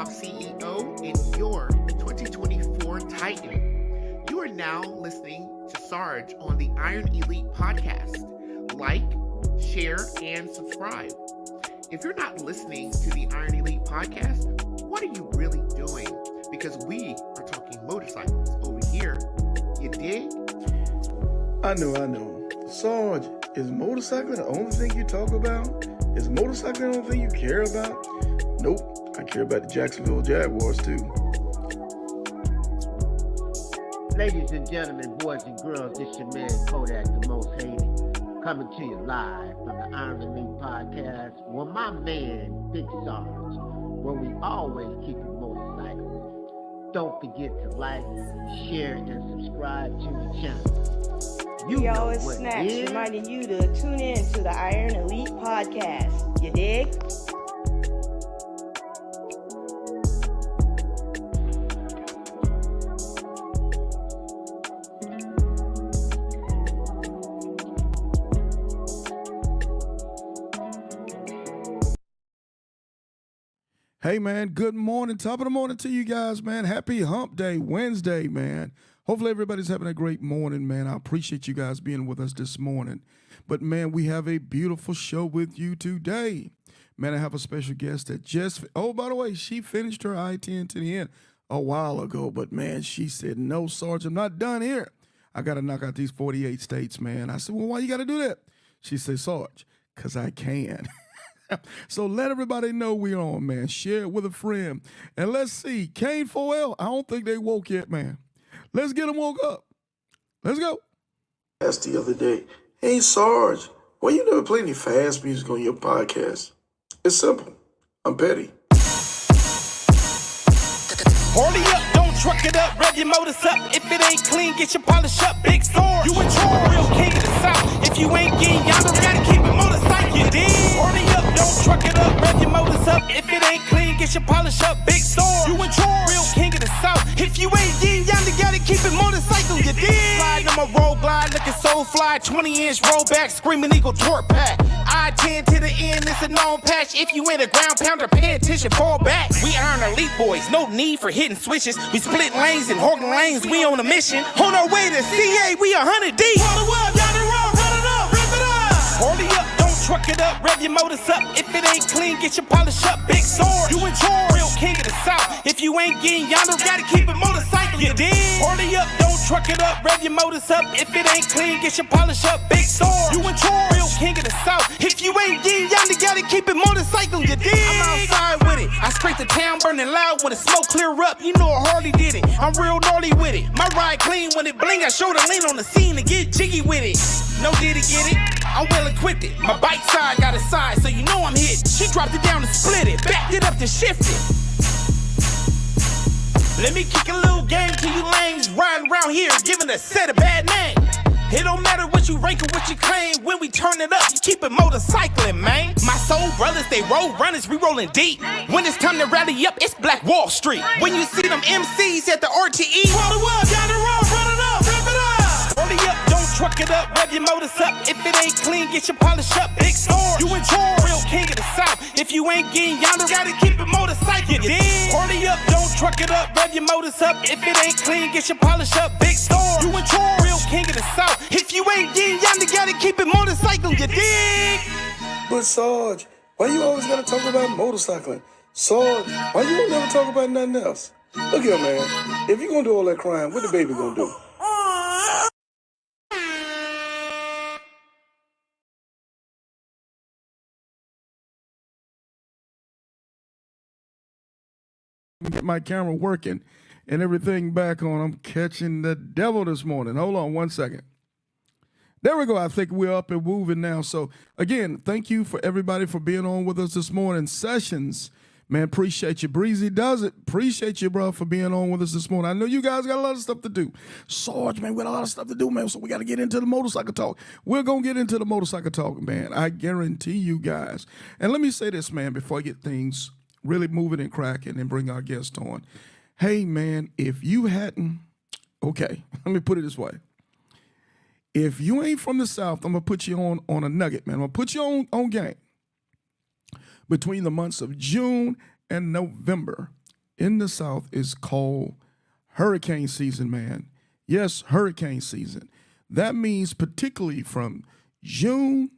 top CEO in your 2024 Titan. You are now listening to Sarge on the Iron Elite podcast. Like, share, and subscribe. If you're not listening to the Iron Elite podcast, what are you really doing? Because we are talking motorcycles over here. You dig? I know. Sarge, is motorcycling the only thing you talk about? Is motorcycling the only thing you care about? Nope, I care about the Jacksonville Jaguars too. Ladies and gentlemen, boys and girls, this your man Kodak, the most hated, coming to you live from the Iron Elite podcast with my man, Big Sarge, where we always keep it motorcycle. Don't forget to like, share, and subscribe to the channel. We always snacks, reminding you to tune in to the Iron Elite podcast. You dig? Hey, man, good morning. Top of the morning to you guys, man. Happy Hump Day, Wednesday, man. Hopefully everybody's having a great morning, man. I appreciate you guys being with us this morning. But, man, we have a beautiful show with you today. Man, I have a special guest that just, oh, by the way, she finished her I-10 to the end a while ago. But, man, she said, no, Sarge, I'm not done here. I got to knock out these 48 states, man. I said, well, why you got to do that? She said, Sarge, because I can. So let everybody know we're on, man. Share it with a friend. And let's see. Kane 4L, I don't think they woke yet, man. Let's get them woke up. Let's go. Asked the other day, hey, Sarge, why you never play any fast music on your podcast? It's simple. I'm petty. Hold it up, don't truck it up, rev your motors up. If it ain't clean, get your polish up. Big Sarge, you in charge, real king of the South. If you ain't getting y'all gotta keep it motorcycle, you dig? Hold it up, don't truck it up, rev your motors up. If it ain't clean, get your polish up. Big Sarge, you in charge, real king of the South. If you ain't getting y'all gotta keep it motorcycle, you dig? Sliding on my road glide, looking so fly. 20-inch rollback, screaming eagle torque pack. I-10 to the end, it's a known patch. If you ain't a ground pounder, pay attention, fall back. We Iron Elite boys, no need for hitting switches. We split lanes and hogging lanes, we on a mission. On our way to CA, we 100 deep. Hold it up, down the road, run it up, rip it up. Hold it up, don't truck it up, rev your motors up. If it ain't clean, get your polish up. Big Sarge, you in charge, real king of the South. If you ain't getting yonder, gotta keep it motorcycle, you dig? Hold it up, don't truck it up, rev your motors up. If it ain't clean, get your polish up. Big Sarge, you in charge, real king of the South. If you ain't getting yonder, gotta keep it motorcycle, you dig? I'm outside with it, I scrape the town burning loud when the smoke clear up. You know a Harley did it, I'm real gnarly with it. My ride clean when it bling, I show the lean on the scene to get jiggy with it. No did it, get it? I'm well equipped it. My bike side got a side, so you know I'm hit. She dropped it down and split it, backed it up to shift it. Let me kick a little game to you lames riding around here, giving a set a bad name. It don't matter what you rank or what you claim. When we turn it up, you keep it motorcycling, man. My soul brothers, they roll runners, we rolling deep. When it's time to rally up, it's Black Wall Street. When you see them MCs at the RTE, roll it up, down the road, run it up, rip it up. Hold it up, don't truck it up, rev your motors up. If it ain't clean, get your polish up. Big Sarge, you in charge, real king of the South. If you ain't getting yonder, gotta keep it motorcycle, you dig? Hold it up, don't truck it up, rev your motors up. If it ain't clean, get your polish up. Big Sarge, you in charge, real king of the South. If you ain't getting yonder, gotta keep it motorcycle, you dig? But Sarge, why you always gotta talk about motorcycling? Sarge, why you don't never talk about nothing else? Look here, man. If you gonna do all that crying, what the baby gonna do? Get my camera working and everything back on. I'm catching the devil this morning. Hold on one second. There we go. I think we're up and moving now. So, again, thank you for everybody for being on with us this morning. Sessions, man, appreciate you. Breezy does it. Appreciate you, bro, for being on with us this morning. I know you guys got a lot of stuff to do. Sarge, man, we got a lot of stuff to do, man, so we got to get into the motorcycle talk. We're going to get into the motorcycle talk, man. I guarantee you guys. And let me say this, man, before I get things really moving and cracking and bring our guest on. Hey, man, if you hadn't, okay, let me put it this way. If you ain't from the South, I'm going to put you on a nugget, man. I'm going to put you on game. Between the months of June and November, in the South is called hurricane season, man. Yes, hurricane season. That means particularly from June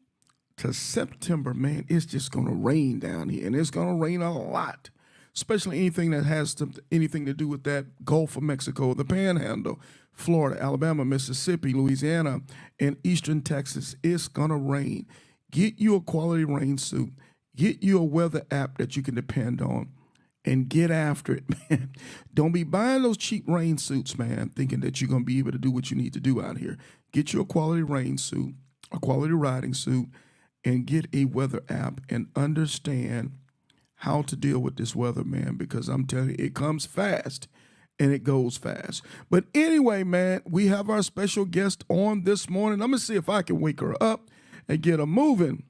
to September, man, it's just going to rain down here, and it's going to rain a lot, especially anything that has anything to do with that Gulf of Mexico, the Panhandle, Florida, Alabama, Mississippi, Louisiana, and eastern Texas. It's going to rain. Get you a quality rain suit. Get you a weather app that you can depend on, and get after it, man. Don't be buying those cheap rain suits, man, thinking that you're going to be able to do what you need to do out here. Get you a quality rain suit, a quality riding suit, and get a weather app and understand how to deal with this weather, man, because I'm telling you, it comes fast and it goes fast. But anyway, man, we have our special guest on this morning. I'm going to see if I can wake her up and get her moving.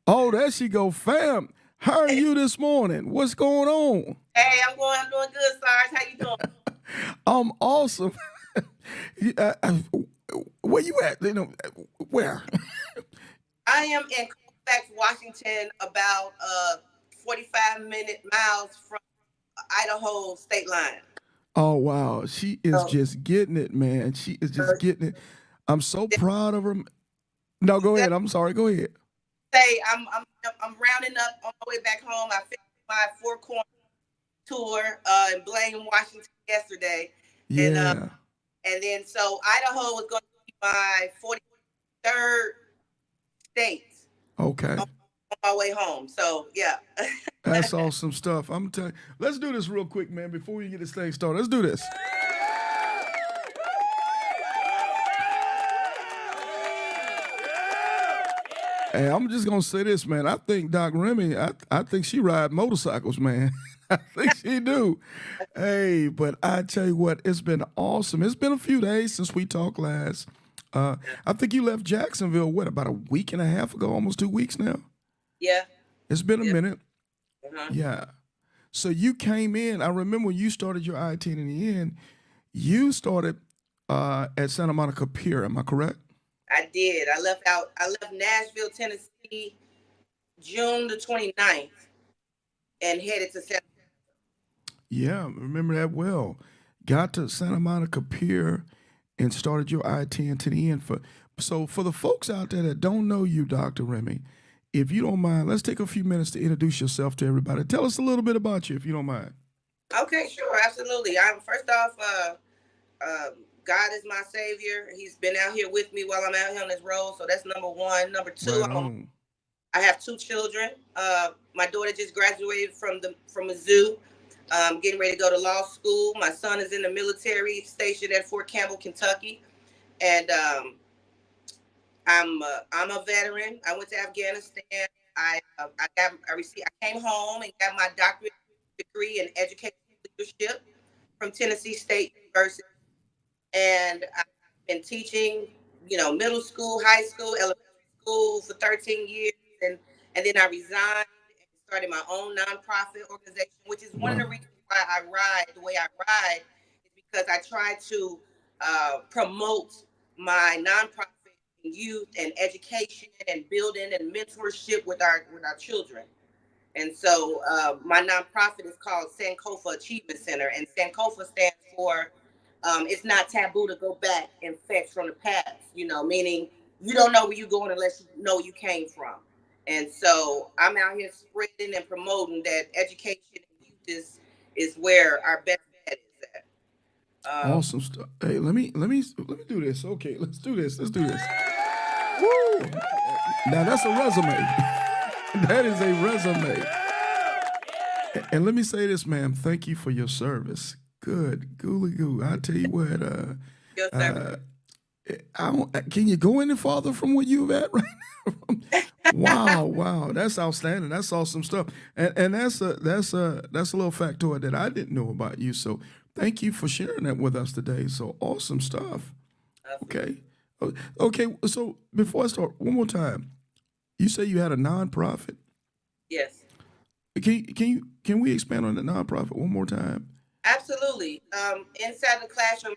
Oh, there she go, fam. How are you this morning? What's going on? Hey, I'm doing good, Sarge. How you doing? I'm awesome. Where you at? Where? I am in Colfax, Washington, about 45 miles from Idaho state line. Oh, wow. She is just getting it, man. She is just getting it. I'm so proud of her. No, go ahead. I'm sorry. Go ahead. Say I'm rounding up on my way back home. I finished my Four Corners tour in Blaine, Washington yesterday. Yeah. And then so Idaho was going to be my 43rd state. Okay. On my way home. So yeah. That's awesome stuff. I'm telling you. Let's do this real quick, man, before we get this thing started. Let's do this. Hey, I'm just gonna say this, man. I think Doc Remy, I think she ride motorcycles, man. I think she do. Hey, but I tell you what, it's been awesome. It's been a few days since we talked last. I think you left Jacksonville, about a week and a half ago, almost 2 weeks now? Yeah. It's been a minute. Uh-huh. Yeah. So you came in, I remember when you started your I-10 in the end, you started at Santa Monica Pier, am I correct? I did. I left Nashville, Tennessee, June the 29th and headed to Santa Monica. Yeah, remember that well. Got to Santa Monica Pier and started your I-10 to the end. So for the folks out there that don't know you, Dr. Remy, if you don't mind, let's take a few minutes to introduce yourself to everybody. Tell us a little bit about you, if you don't mind. Okay, sure, absolutely. First off, God is my savior. He's been out here with me while I'm out here on this road. So that's number one. Number two, Right I have two children. My daughter just graduated from a zoo, getting ready to go to law school. My son is in the military, stationed at Fort Campbell, Kentucky. And I'm a veteran. I went to Afghanistan. I came home and got my doctorate degree in education leadership from Tennessee State University. And I've been teaching, middle school, high school, elementary school for 13 years. And then I resigned and started my own nonprofit organization, which is one of the reasons why I ride the way I ride, is because I try to promote my nonprofit in youth and education and building and mentorship with our children. And so my nonprofit is called Sankofa Achievement Center, and Sankofa stands for it's not taboo to go back and fetch from the past, meaning you don't know where you're going unless you know you came from. And so I'm out here spreading and promoting that education and youth is where our best bet is at. Awesome stuff. Hey, let me do this. Okay, let's do this. Woo! Now that's a resume. That is a resume. And let me say this, ma'am. Thank you for your service. Good, gooly goo. I tell you what. Can you go any farther from where you're at right now? Wow, that's outstanding. That's awesome stuff. And that's a little factoid that I didn't know about you. So thank you for sharing that with us today. So awesome stuff. Okay. So before I start, one more time, you say you had a nonprofit. Yes. Can we expand on the nonprofit one more time? Absolutely. Inside the classroom,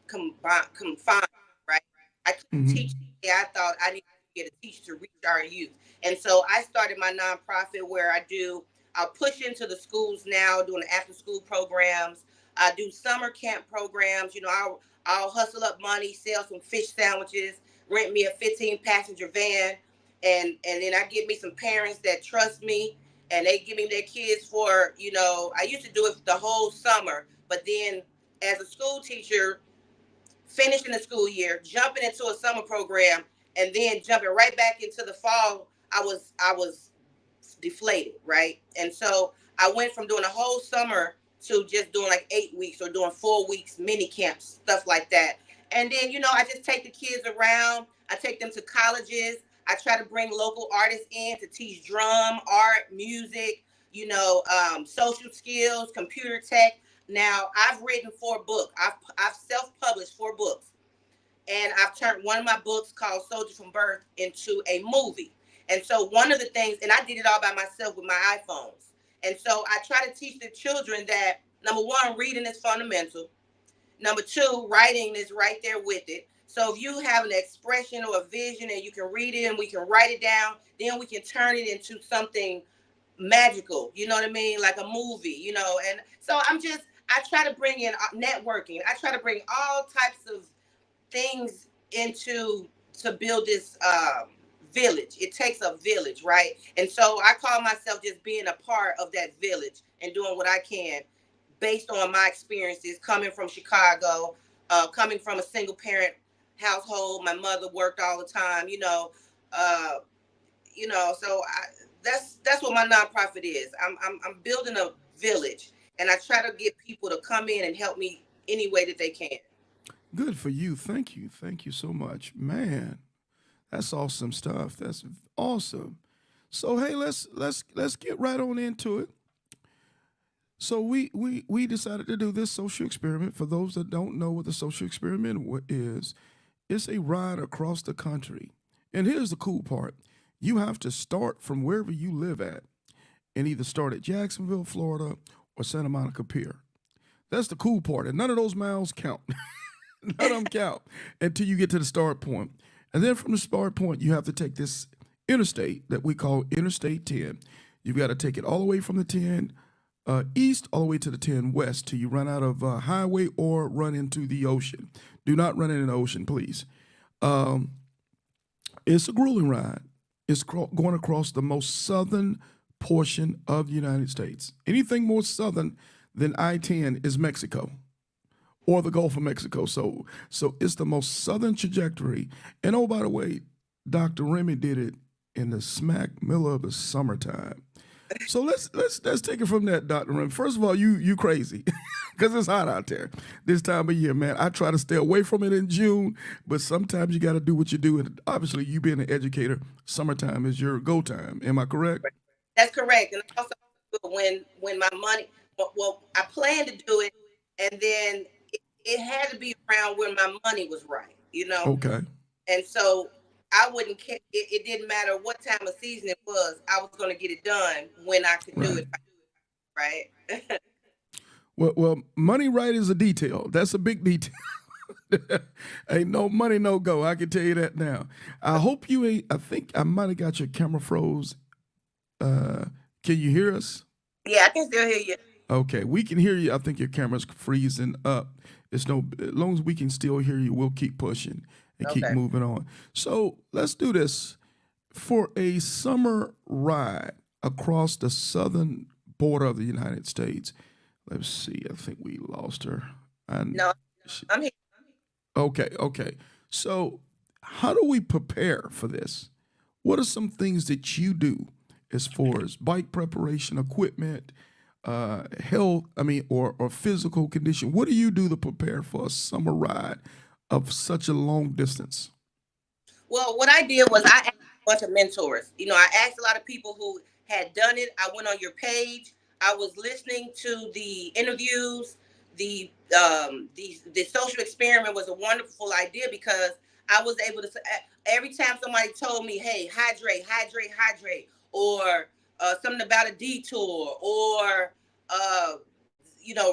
confined, right? I couldn't teach. I thought I needed to get a teacher to reach our youth, and so I started my nonprofit where I do I'll push into the schools now, doing after school programs. I do summer camp programs. I'll hustle up money, sell some fish sandwiches, rent me a 15 passenger van, and then I get me some parents that trust me, and they give me their kids for, I used to do it the whole summer, but then as a school teacher, finishing the school year, jumping into a summer program, and then jumping right back into the fall, I was deflated, right? And so I went from doing a whole summer to just doing like 8 weeks or doing 4 weeks mini camps, stuff like that. And then, I just take the kids around. I take them to colleges. I try to bring local artists in to teach drum, art, music, social skills, computer tech. Now, I've written 4 books. I've self-published 4 books. And I've turned one of my books called Soldier from Birth into a movie. And so one of the things, and I did it all by myself with my iPhones. And so I try to teach the children that, number one, reading is fundamental. Number two, writing is right there with it. So if you have an expression or a vision and you can read it and we can write it down, then we can turn it into something magical. You know what I mean? Like a movie, And so I try to bring in networking. I try to bring all types of things to build this village. It takes a village, right? And so I call myself just being a part of that village and doing what I can based on my experiences coming from Chicago, coming from a single parent household. My mother worked all the time, so that's what my nonprofit is. I'm building a village, and I try to get people to come in and help me any way that they can. Good for you. Thank you. Thank you so much. Man, that's awesome stuff. That's awesome. So hey, let's get right on into it. So we decided to do this social experiment. For those that don't know what the social experiment is, it's a ride across the country. And here's the cool part. You have to start from wherever you live at and either start at Jacksonville, Florida, or Santa Monica Pier. That's the cool part. And none of those miles count. None of them count until you get to the start point. And then from the start point, you have to take this interstate that we call Interstate 10. You've got to take it all the way from the 10 east all the way to the 10 west till you run out of highway or run into the ocean. Do not run into the ocean, please. It's a grueling ride. It's going across the most southern portion of the United States. Anything more southern than I-10 is Mexico or the Gulf of Mexico. So it's the most southern trajectory. And oh, by the way, Dr. Remy did it in the smack middle of the summertime. So let's take it from that, Dr. Remy. First of all, you crazy because it's hot out there this time of year, man. I try to stay away from it in June, but sometimes you got to do what you do. And obviously, you being an educator, summertime is your go time. Am I correct? That's correct. And also when my money, well, I planned to do it, and then it had to be around when my money was right, Okay. And so I wouldn't care. It didn't matter what time of season it was. I was going to get it done when I could do it, right? Well, money right is a detail. That's a big detail. Ain't no money, no go. I can tell you that now. I hope you ain't. I think I might have got your camera froze. Can you hear us? Yeah, I can still hear you. Okay, we can hear you. I think your camera's freezing up. As long as we can still hear you, we'll keep pushing and keep moving on. So let's do this. For a summer ride across the southern border of the United States. Let's see. I think we lost her. No, I'm here. Okay. So how do we prepare for this? What are some things that you do as far as bike preparation, equipment, health, or physical condition? What do you do to prepare for a summer ride of such a long distance? Well, what I did was I asked a bunch of mentors. I asked a lot of people who had done it. I went on your page. I was listening to the interviews. The social experiment was a wonderful idea because I was able to, every time somebody told me, hey, hydrate, or something about a detour, or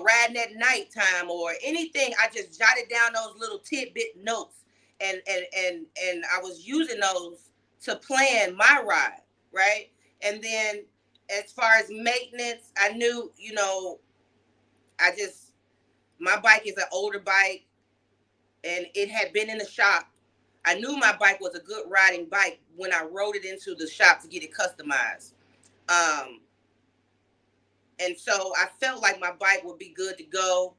riding at nighttime, or anything, I just jotted down those little tidbit notes, and I was using those to plan my ride, right? And then as far as maintenance, I knew, my bike is an older bike and it had been in the shop. I knew my bike was a good riding bike when I rode it into the shop to get it customized. And so I felt like my bike would be good to go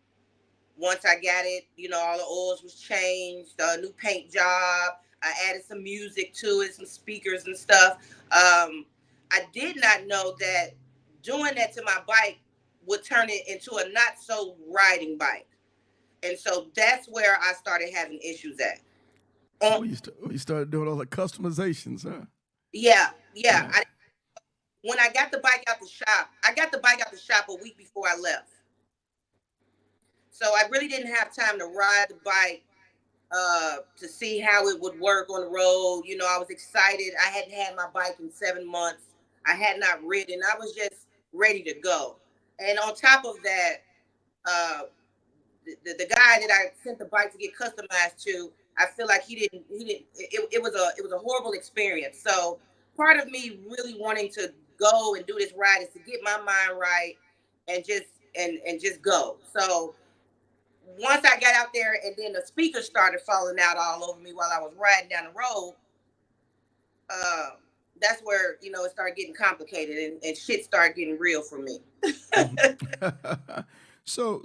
once I got it. All the oils was changed, a new paint job. I added some music to it, some speakers and stuff. I did not know that doing that to my bike would turn it into a not so riding bike. And so that's where I started having issues at. You started doing all the customizations, huh? Yeah. When I got the bike out the shop, a week before I left. So I really didn't have time to ride the bike to see how it would work on the road. I was excited. I hadn't had my bike in 7 months. I had not ridden. I was just ready to go. And on top of that, the guy that I sent the bike to get customized to, I feel like it was a horrible experience. So part of me really wanting to go and do this ride is to get my mind right and just go. So once I got out there and then the speakers started falling out all over me while I was riding down the road, that's where, it started getting complicated and shit started getting real for me. So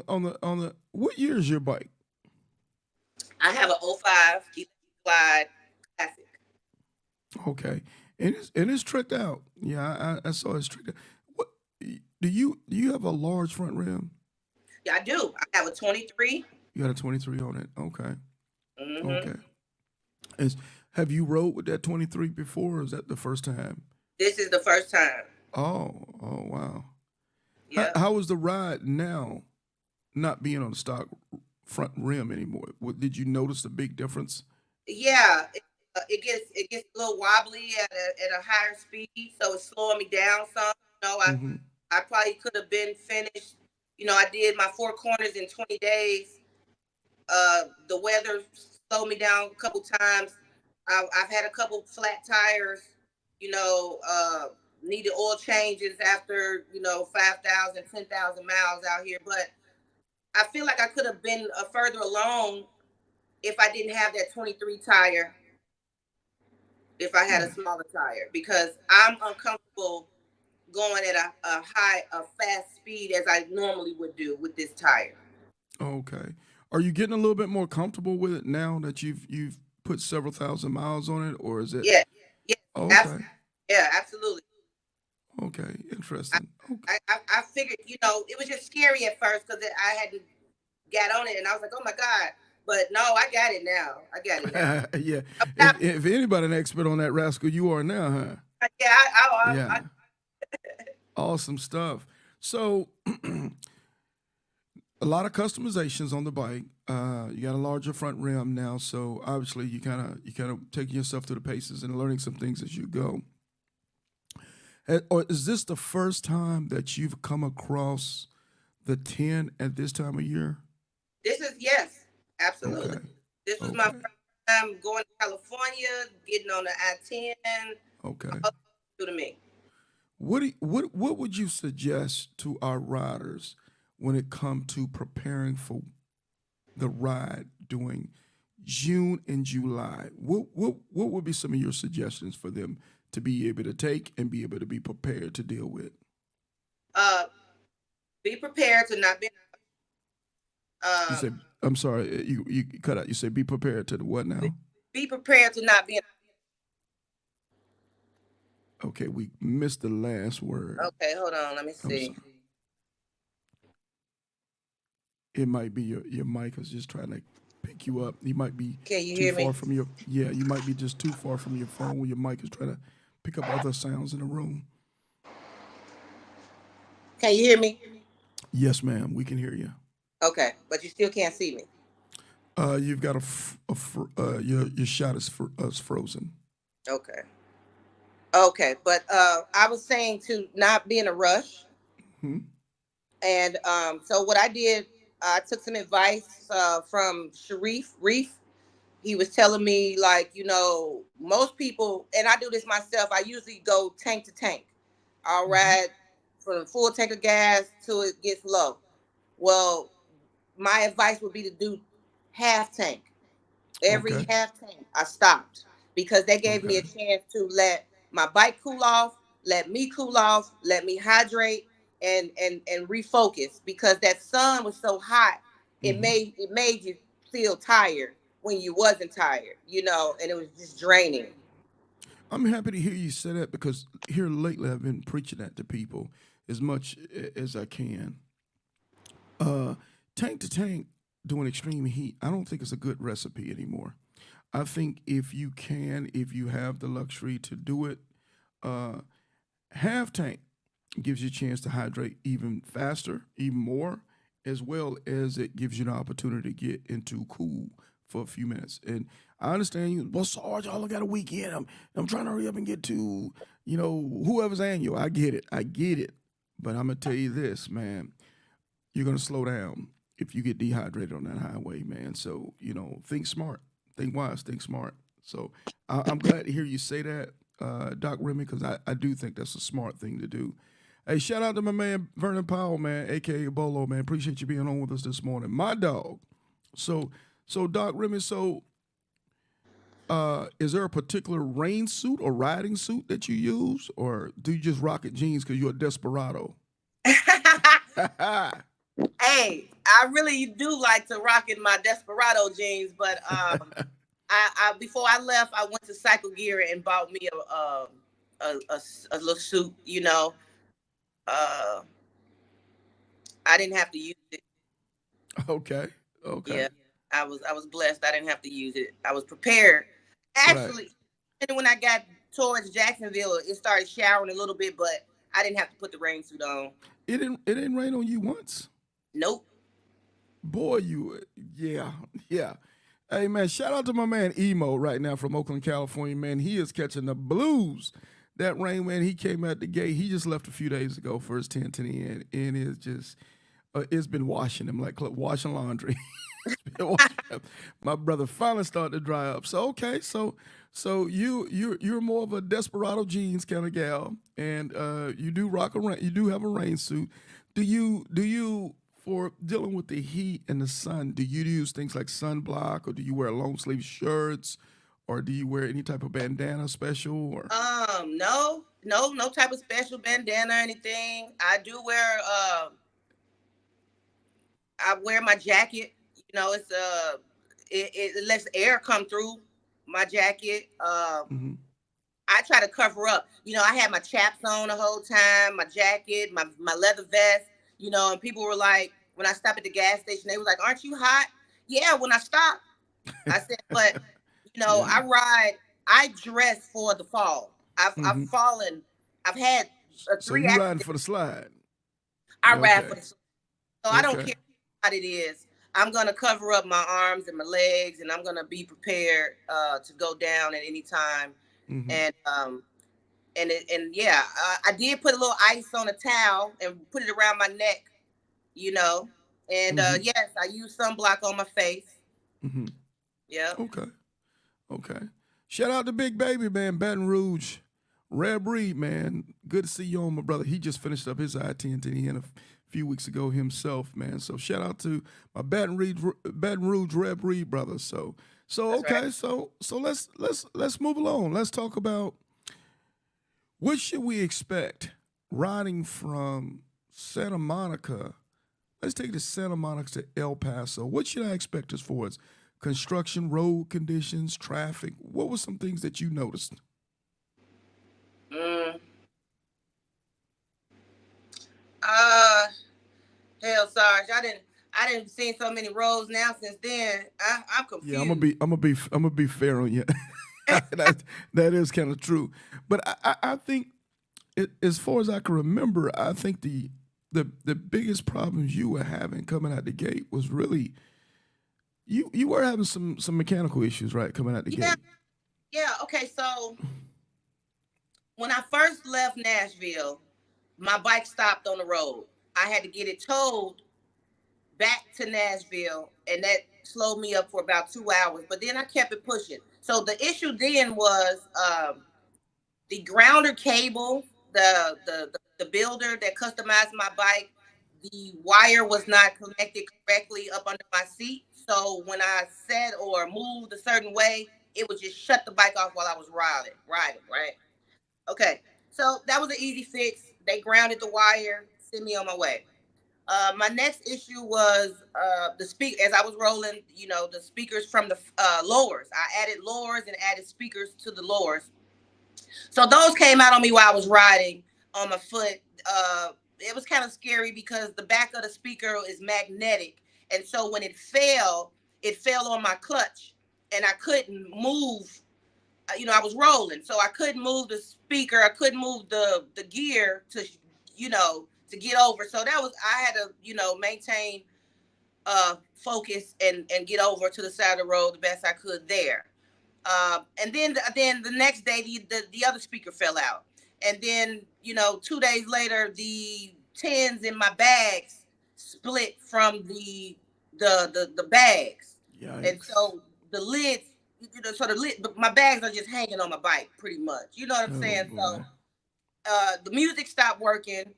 on the what year is your bike? I have a 05 Glide Classic. Okay, and it's tricked out. Yeah, I saw it's tricked out. What do you have a large front rim? Yeah, I do. I have a 23. You got a 23 on it. Okay. Mm-hmm. Okay. Have you rode with that 23 before, or is that the first time? This is the first time. Oh wow. Yeah. How was the ride now, not being on the stock front rim anymore? Did you notice a big difference? Yeah, it gets a little wobbly at a higher speed, so it's slowing me down some. I probably could have been finished. I did my 4 corners in 20 days. The weather slowed me down a couple times. I've had a couple flat tires. Needed oil changes after 5,000, 10,000 miles out here. But I feel like I could have been further along if I didn't have that 23 tire. If I had a smaller tire, because I'm uncomfortable going at a fast speed as I normally would do with this tire. Okay. Are you getting a little bit more comfortable with it now that you've put several thousand miles on it, or is it? Yeah. Oh, okay. Yeah, absolutely. Okay, interesting. Okay. I figured, it was just scary at first because I hadn't got on it, and I was like, oh my God. But no, I got it now. Yeah. If anybody an expert on that rascal, you are now, huh? Yeah. Yeah. Awesome stuff. So a lot of customizations on the bike. You got a larger front rim now, so obviously you kind of taking yourself through the paces and learning some things as you go. Or is this the first time that you've come across the 10 at this time of year? Yes, absolutely. Okay. This was my first time going to California, getting on the I-10. Okay. To me. What would you suggest to our riders when it comes to preparing for the ride during June and July? What would be some of your suggestions for them to be able to take and be able to be prepared to deal with? Be prepared to not be. You said, I'm sorry, you cut out. You said be prepared to the what now? Be prepared to not be. Okay, we missed the last word. Okay, hold on. Let me see. It might be your mic is just trying to pick you up. You might be Can you too hear far me? from your you might be just too far from your phone when your mic is trying to pick up other sounds in the room. Can you hear me? Yes, ma'am. We can hear you. Okay, but you still can't see me. You've got your shot is frozen. Okay, but I was saying to not be in a rush. Mm-hmm. And so what I did, I took some advice from Reef. He was telling me, like, most people, and I do this myself, I usually go tank to tank. I'll Mm-hmm. ride from full tank of gas till it gets low. Well, my advice would be to do half tank. Every Okay. half tank, I stopped because they gave me Okay. a chance to let my bike cool off, let me cool off, let me hydrate, and refocus because that sun was so hot. Mm-hmm. It made you feel tired when you wasn't tired, and it was just draining. I'm happy to hear you say that because here lately I've been preaching that to people as much as I can. Uh, tank to tank doing extreme heat, I don't think it's a good recipe anymore. I think if you can, if you have the luxury to do it, uh, half tank gives you a chance to hydrate even faster, even more, as well as it gives you an opportunity to get into cool for a few minutes. And I understand you, well, Sarge, I only got a weekend. I'm trying to hurry up and get to, whoever's annual. I get it. I get it. But I'm gonna tell you this, man. You're gonna slow down if you get dehydrated on that highway, man. So, think smart, think wise, think smart. So I'm glad to hear you say that, Doc Remy, because I do think that's a smart thing to do. Hey, shout out to my man Vernon Powell, man, aka Bolo, man. Appreciate you being on with us this morning. My dog. So Doc Remy, is there a particular rain suit or riding suit that you use, or do you just rocket jeans because you're a desperado? Hey, I really do like to rock in my Desperado jeans, but I before I left, I went to Cycle Gear and bought me a little suit. Uh, I didn't have to use it. Okay. Okay. Yeah, I was blessed. I didn't have to use it. I was prepared. Right. Actually, and when I got towards Jacksonville, it started showering a little bit, but I didn't have to put the rain suit on. It didn't rain on you once. Nope. Boy, yeah, yeah. Hey man, shout out to my man Emo right now from Oakland, California, man. He is catching the blues. That rain, man, he came out the gate. He just left a few days ago for his 10 to the end, and it's just it's been washing him like washing laundry. It's been washing him. My brother finally started to dry up. So okay, so you're more of a desperado jeans kind of gal, and you do rock a rain, you do have a rain suit. Do you for dealing with the heat and the sun? Do you use things like sunblock, or do you wear long sleeve shirts, or do you wear any type of bandana special? Or No type of special bandana or anything. I wear my jacket. It lets air come through my jacket. Mhm. I try to cover up. I had my chaps on the whole time, my jacket, my leather vest. And people were like, when I stopped at the gas station, they was like, "Aren't you hot?" Yeah, when I stopped, I said, but Yeah. I dress for the fall. I've Hmm. fallen. I've had So three you riding accidents. for the slide? I ride Okay. for the so I don't Okay. care what it is. I'm gonna cover up my arms and my legs, and I'm gonna be prepared to go down at any time. Hmm. And yeah, I did put a little ice on a towel and put it around my neck. You know, and Hmm. yes, I use sunblock on my face. Hmm. Yep, Okay. Okay. Shout out to Big Baby, man, Baton Rouge. Reb Reed, man. Good to see you on, my brother. He just finished up his I-10 to the end a few weeks ago himself, man. So shout out to my Baton Rouge Reb Reed brother. So that's right. okay, so let's move along. Let's talk about what should we expect riding from Santa Monica. Let's take the Santa Monica to El Paso. What should I expect as far as construction, road conditions, traffic? What were some things that you noticed? Mm, uh, hell, Sarge, I didn't see so many roads now since then. I'm Yeah, I'm gonna confused. be, I'm gonna be, I'm gonna be fair on you. that is kind of true, but I think as far as I can remember, I think the biggest problems you were having coming out the gate was really you were having some mechanical issues, right? Coming out the Yeah, gate. yeah. Okay, so when I first left Nashville, my bike stopped on the road. I had to get it towed back to Nashville, and that slowed me up for about 2 hours. But then I kept it pushing. So the issue then was the grounder cable. the builder that customized my bike, the wire was not connected correctly up under my seat. So when I sat or moved a certain way, it would just shut the bike off while I was riding, right? Okay. So that was an easy fix. They grounded the wire, sent me on my way. My next issue was the speak as I was rolling, the speakers from the lowers. I added lowers and added speakers to the lowers. So those came out on me while I was riding on my foot. It was kind of scary because the back of the speaker is magnetic. And so when it fell on my clutch and I couldn't move. I was rolling. So I couldn't move the speaker. I couldn't move the gear to get over. So I had to, maintain focus and get over to the side of the road the best I could there. And then the next day the other speaker fell out, and then 2 days later the tins in my bags split from the bags. Yikes. And so the lids, my bags are just hanging on my bike pretty much. You know what I'm saying? Boy. So the music stopped working.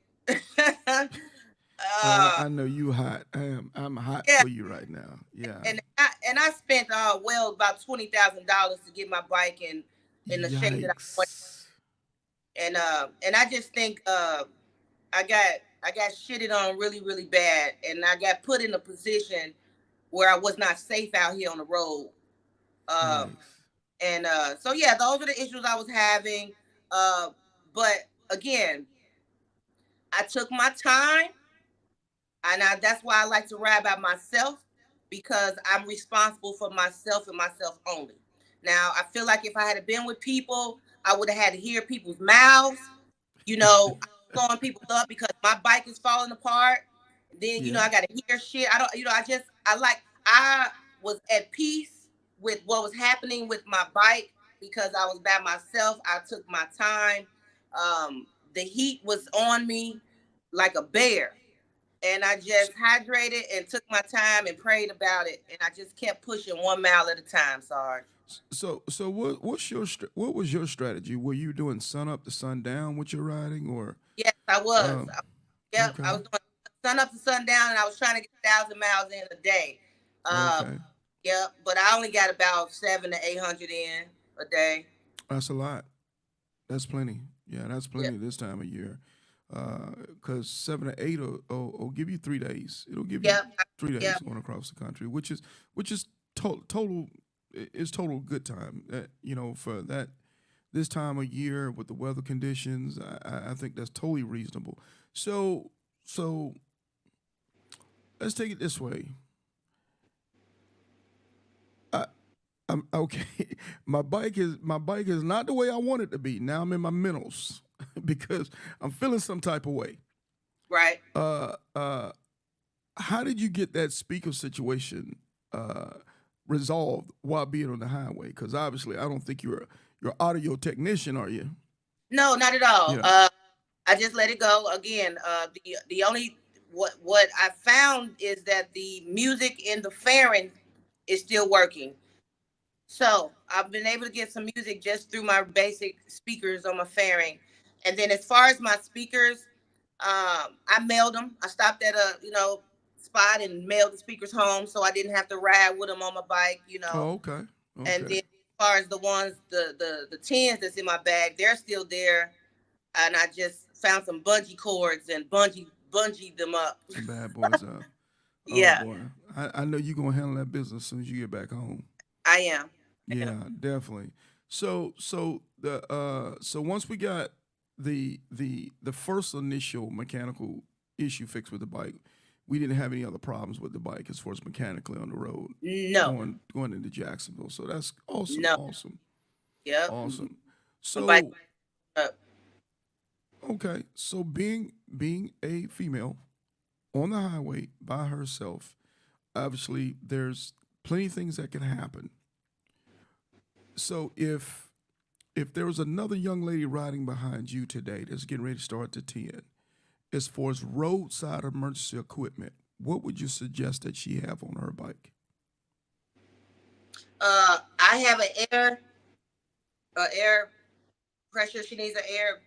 I know you hot. I'm hot for you right now. Yeah. And I spent about $20,000 to get my bike in the shape that I want. And I just think I got shitted on really, really bad, and I got put in a position where I was not safe out here on the road. And so yeah, those are the issues I was having. But again, I took my time. And that's why I like to ride by myself, because I'm responsible for myself and myself only. Now, I feel like if I had been with people, I would have had to hear people's mouths, blowing people up because my bike is falling apart. Then, I got to hear shit. I was at peace with what was happening with my bike because I was by myself. I took my time. The heat was on me like a bear. And I just hydrated and took my time and prayed about it, and I just kept pushing 1 mile at a time, Sarge. So what was your strategy? Were you doing sun up to sundown with your riding, or? Yes, I was. Okay. I was doing sun up to sundown, and I was trying to get 1,000 miles in a day. Okay. Yep, but I only got about 700 to 800 in a day. That's a lot. That's plenty. Yeah, that's plenty this time of year. Because 7 to 8 will give you 3 days. It'll give you 3 days going across the country, which is total good time. For this time of year with the weather conditions, I think that's totally reasonable. So let's take it this way. I'm okay. My bike is not the way I want it to be. Now I'm in my mentals because I'm feeling some type of way. Right. How did you get that speaker situation resolved while being on the highway? Because obviously, I don't think you're audio technician, are you? No, not at all. Yeah. I just let it go. Again, the only what I found is that the music in the fairing is still working. So I've been able to get some music just through my basic speakers on my fairing. And then as far as my speakers, I mailed them. I stopped at a spot and mailed the speakers home, so I didn't have to ride with them on my bike. Oh, okay. And then as far as the ones, the tins that's in my bag, they're still there. And I just found some bungee cords and bungeed them up. Some bad boys up. Yeah. Boy. I know you're gonna handle that business as soon as you get back home. I am. Yeah, definitely. So once we got the first initial mechanical issue fixed with the bike, we didn't have any other problems with the bike as far as mechanically on the road. No. Going into Jacksonville. So that's awesome. No. Awesome. Yeah. Awesome. So okay. So being a female on the highway by herself, obviously there's plenty of things that can happen. So if there was another young lady riding behind you today that's getting ready to start to 10, as far as roadside emergency equipment, what would you suggest that she have on her bike? I have an air pressure. She needs an air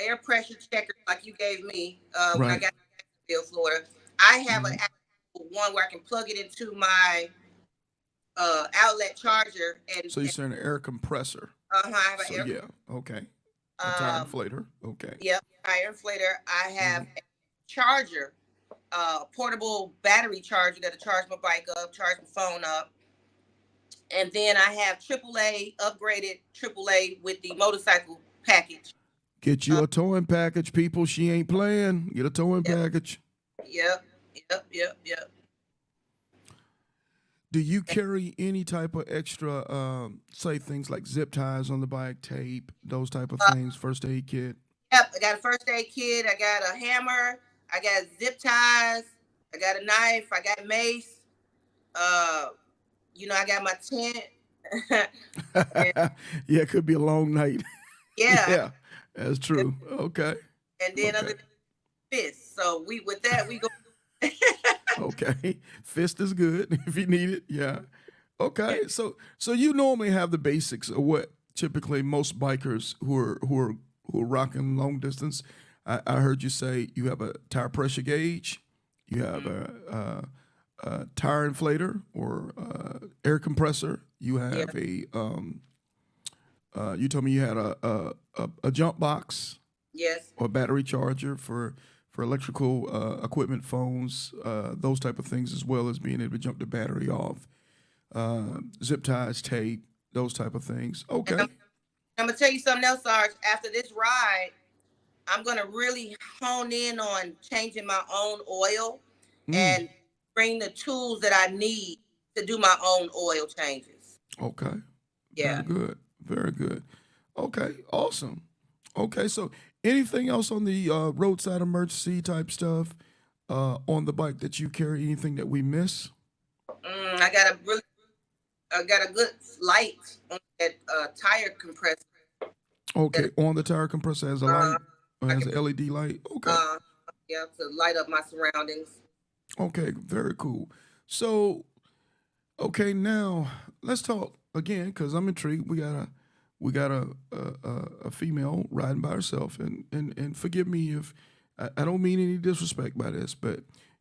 air pressure checkers like you gave me when I Right. got to Jacksonville, Florida. I have an Mhm. actual one where I can plug it into my outlet charger, and So you're saying an air compressor. I have an So air. yeah, okay. A tire Um, inflator. Okay. yep, tire inflator. I have Mhm. a charger, portable battery charger that'll charge my bike up, charge my phone up. And then I have AAA, upgraded AAA with the motorcycle package. Get you a towing package, people. She ain't playing. Get a towing Yep, package. yep, yep. Do you carry any type of extra, say things like zip ties on the bike, tape, those type of Uh, things, first aid kit? yep, I got a first aid kit. I got a hammer. I got zip ties. I got a knife. I got mace. Uh, I got my tent. And Yeah, it could be a long night. yeah, Yeah, that's true. Okay. and then Okay. other fists. So with that we go. Okay. Fist is good if you need it. Yeah. Okay. So you normally have the basics of what typically most bikers who are rocking long distance. I heard you say you have a tire pressure gauge, you have a tire inflator or air compressor. You Yeah. have you told me you had a jump box Yes. or battery charger for electrical equipment, phones, those type of things, as well as being able to jump the battery off, zip ties, tape, those type of things. And Okay. I'm gonna tell you something else, Sarge. After this ride, I'm gonna really hone in on changing my own oil Mm, and bring the tools that I need to do my own oil changes. okay. Very Yeah. good. Very good. Okay. Awesome. Okay. So anything else on the roadside emergency type stuff on the bike that you carry? Anything that we miss? I got a good light on that tire compressor. Okay. That On the tire compressor has a uh, light, or I has can an LED light. Okay. uh, yeah, to light up my surroundings. Okay. Very cool. So okay, now let's talk again because I'm intrigued. We got a female riding by herself, and forgive me if I don't mean any disrespect by this, but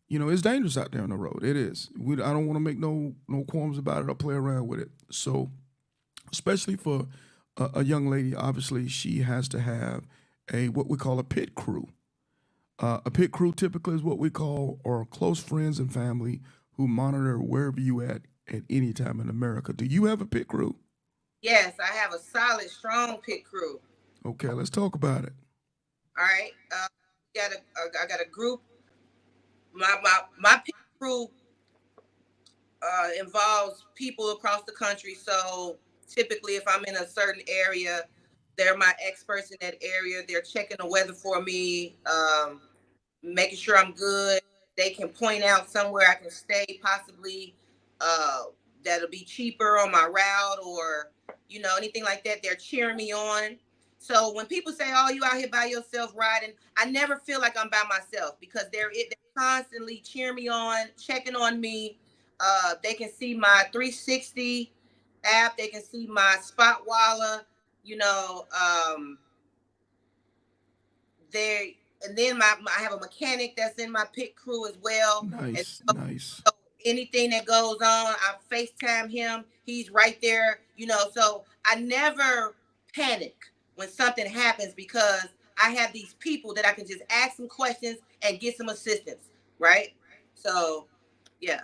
it's dangerous out there on the road. It is. I don't want to make no qualms about it or play around with it. So, especially for a young lady, obviously she has to have a what we call a pit crew. A pit crew typically is what we call our close friends and family who monitor wherever you at any time in America. Do you have a pit crew? Yes, I have a solid, strong pit crew. Okay, let's talk about it. All right. I got a group. My pit crew involves people across the country. So typically, if I'm in a certain area, they're my experts in that area. They're checking the weather for me, making sure I'm good. They can point out somewhere I can stay, possibly uh, that'll be cheaper on my route, or anything like that. They're cheering me on. So when people say, "Oh, you out here by yourself riding," I never feel like I'm by myself because they're constantly cheering me on, checking on me. They can see my 360 app. They can see my spot walla. You know, they and then I have a mechanic that's in my pit crew as well. And Nice, so, nice. so anything that goes on, I FaceTime him. He's right there. So I never panic when something happens because I have these people that I can just ask some questions and get some assistance. Right. So yeah,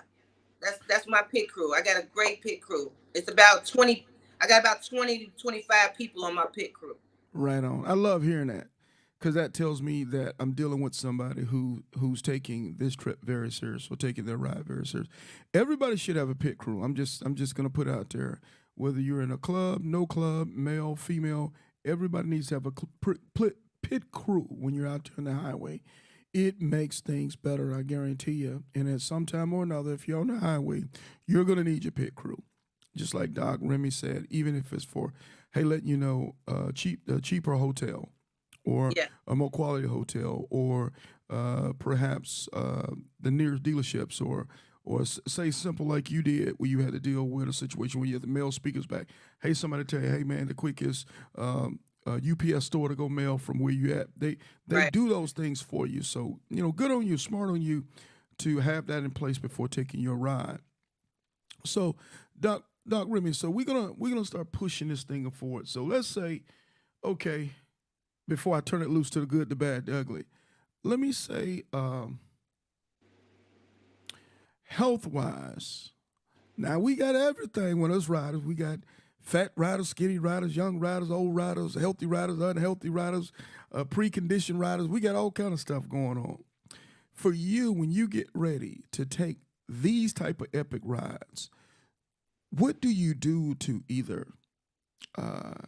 that's my pit crew. I got a great pit crew. It's about 20. I got about 20 to 25 people on my pit crew. Right on. I love hearing that because that tells me that I'm dealing with somebody who's taking this trip very serious or taking their ride very serious. Everybody should have a pit crew. I'm just gonna put out there whether you're in a club, no club, male, female. Everybody needs to have a pit crew when you're out there on the highway. It makes things better, I guarantee you. And at some time or another, if you're on the highway, you're gonna need your pit crew. Just like Doc Remy said, even if it's for, hey, letting you know, cheaper hotel, or Yeah. a more quality hotel, or perhaps the nearest dealerships, or say simple like you did, where you had to deal with a situation where you had the male speakers back. Hey, somebody tell you, hey man, the quickest UPS store to go mail from where you at. They Right. do those things for you. So, good on you, smart on you to have that in place before taking your ride. So, Doc Remy, so we're gonna start pushing this thing forward. So let's say, okay, before I turn it loose to the good, the bad, the ugly, let me say, health wise, now we got everything with us riders. We got fat riders, skinny riders, young riders, old riders, healthy riders, unhealthy riders, preconditioned riders. We got all kind of stuff going on. For you, when you get ready to take these type of epic rides, what do you do to either a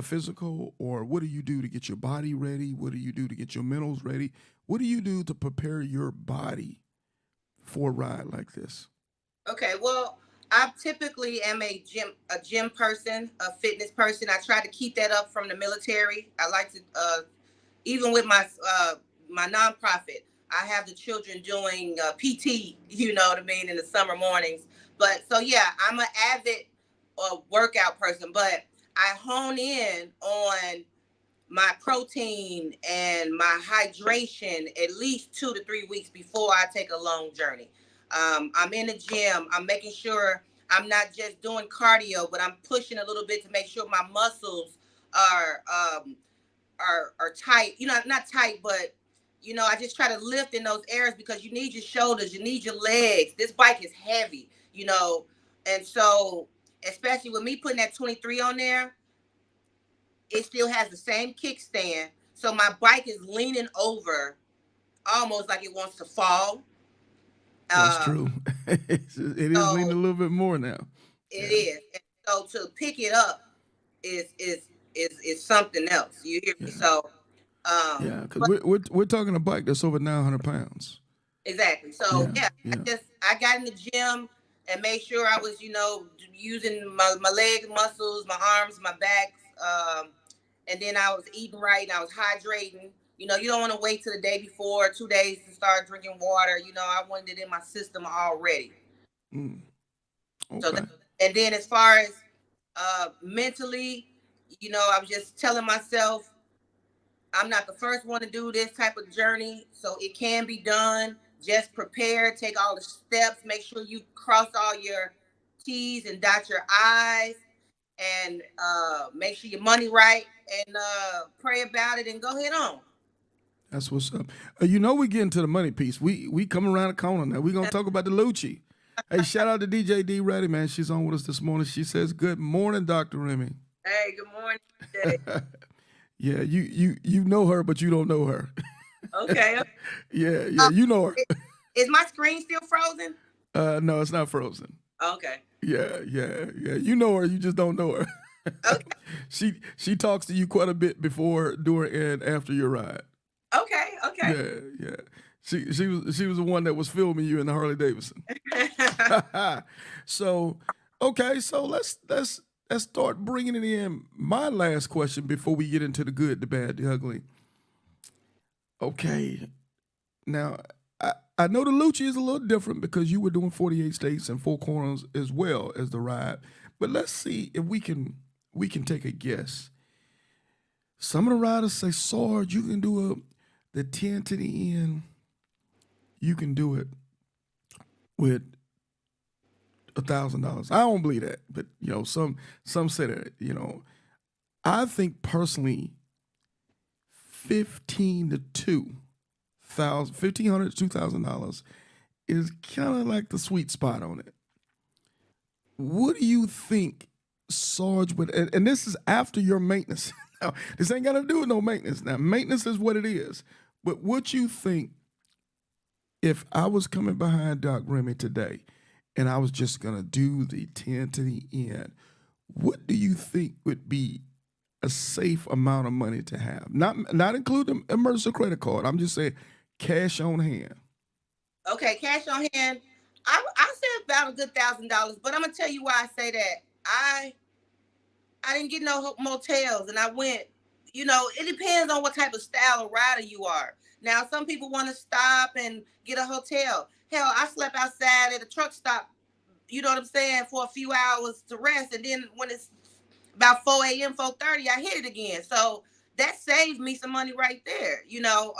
physical, or what do you do to get your body ready? What do you do to get your mentals ready? What do you do to prepare your body for a ride like this? Okay, well, I typically am a gym person, a fitness person. I try to keep that up from the military. I like to even with my nonprofit, I have the children doing PT, you know what I mean, in the summer mornings. But so yeah, I'm an avid workout person, but I hone in on my protein and my hydration at least 2 to 3 weeks before I take a long journey. I'm in the gym. I'm making sure I'm not just doing cardio, but I'm pushing a little bit to make sure my muscles are tight. Not tight, but I just try to lift in those areas because you need your shoulders, you need your legs. This bike is heavy, and so especially with me putting that 23 on there, it still has the same kickstand. So my bike is leaning over almost like it wants to fall. That's true. It is leaning a little bit more now. It is. And so to pick it up is something else. You hear me? So yeah, because we're talking a bike that's over 900 pounds. Exactly. So yeah. I got in the gym and made sure I was, using my leg muscles, my arms, my back, and then I was eating right and I was hydrating. You don't want to wait till the day before, 2 days to start drinking water. I wanted it in my system already. Okay. So and then as far as mentally, I was just telling myself, I'm not the first one to do this type of journey, so it can be done. Just prepare, take all the steps, make sure you cross all your T's and dot your I's, and make sure your money right, and pray about it and go head on. That's what's up. We get into the money piece. We come around the corner now. We're going to talk about the Lucci. Hey, shout out to DJ D Ready, man. She's on with us this morning. She says, good morning, Dr. Remy. Hey, good morning, DJ. Yeah, you know her, but you don't know her. Okay. Yeah, you know her. Is my screen still frozen? No, it's not frozen. Okay. Yeah. You know her, you just don't know her. Okay. She talks to you quite a bit before, during, and after your ride. Okay. Yeah. She was the one that was filming you in the Harley Davidson. So let's start bringing it in. My last question before we get into the good, the bad, the ugly. Okay, now I know the Lucci is a little different because you were doing 48 states and 4 corners as well as the ride. But let's see if we can take a guess. Some of the riders say, Sarge, you can do the 10 to the end. You can do it with $1,000. I don't believe that, but some say that. I think personally, $1,500 to $2,000 is kind of like the sweet spot on it. What do you think, Sarge? And this is after your maintenance. Now, this ain't got to do with no maintenance. Now, maintenance is what it is. But what you think, if I was coming behind Doc Remy today and I was just going to do the 10 to the end, what do you think would be a safe amount of money to have? Not including a Mercer credit card. I'm just saying cash on hand. Okay, cash on hand. I said about a good $1,000, but I'm gonna tell you why I say that. I didn't get no motels, and I went. It depends on what type of style of rider you are. Now, some people want to stop and get a hotel. Hell, I slept outside at a truck stop. You know what I'm saying, for a few hours to rest, and then when it's about 4 a.m., 4:30, I hit it again. So that saved me some money right there, you know.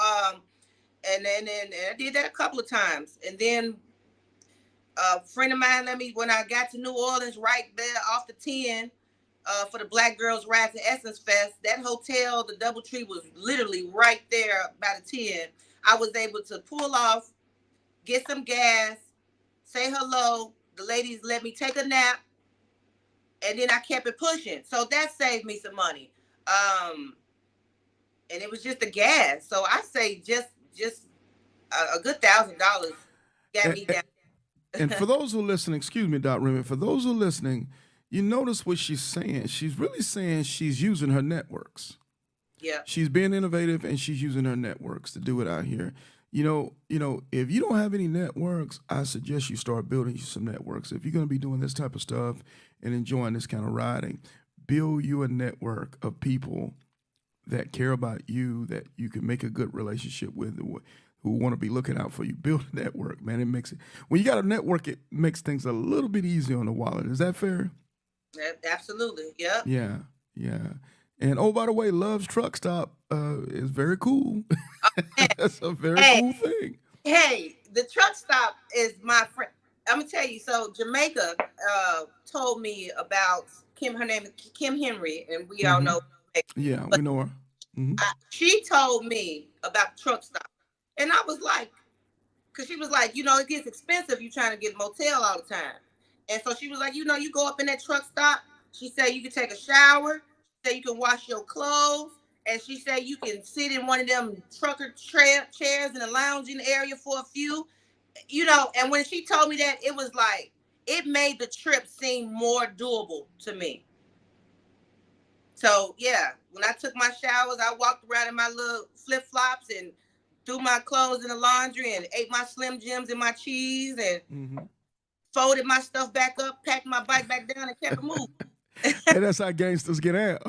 And I did that a couple of times. And then a friend of mine let me, when I got to New Orleans, right there off the 10, for the Black Girls Rise and Essence Fest, that hotel, the DoubleTree, was literally right there by the 10. I was able to pull off, get some gas, say hello. The ladies let me take a nap, and then I kept it pushing. So that saved me some money. And it was just the gas. So I say just a good $1,000 got me down. And for those who are listening, excuse me, Dr. Remy, for those who are listening, you notice what she's saying. She's really saying she's using her networks. Yeah. She's being innovative and she's using her networks to do it out here. You know, if you don't have any networks, I suggest you start building you some networks. If you're going to be doing this type of stuff and enjoying this kind of riding, build you a network of people that care about you, that you can make a good relationship with, who want to be looking out for you. Build a network, man. It makes it, when you got a network, it makes things a little bit easier on the wallet. Is that fair? Absolutely. Yep. Yeah. And oh, by the way, Love's Truck Stop is very cool. That's a very cool thing. Hey, the truck stop is my friend. I'm gonna tell you. So Jamaica told me about Kim. Her name is Kim Henry, and we all know. Yeah, we know her. Mm-hmm. She told me about the truck stop, and I was like, because she was like, you know, it gets expensive. You trying to get a motel all the time, and so she was like, you know, you go up in that truck stop. She said you can take a shower. She said you can wash your clothes. And she said you can sit in one of them trucker chairs in the lounging area for a few, you know. And when she told me that, it was like, it made the trip seem more doable to me. So yeah, when I took my showers, I walked around in my little flip flops and threw my clothes in the laundry and ate my Slim Jims and my cheese and folded my stuff back up, packed my bike back down, and kept it moving. Hey, that's how gangsters get out.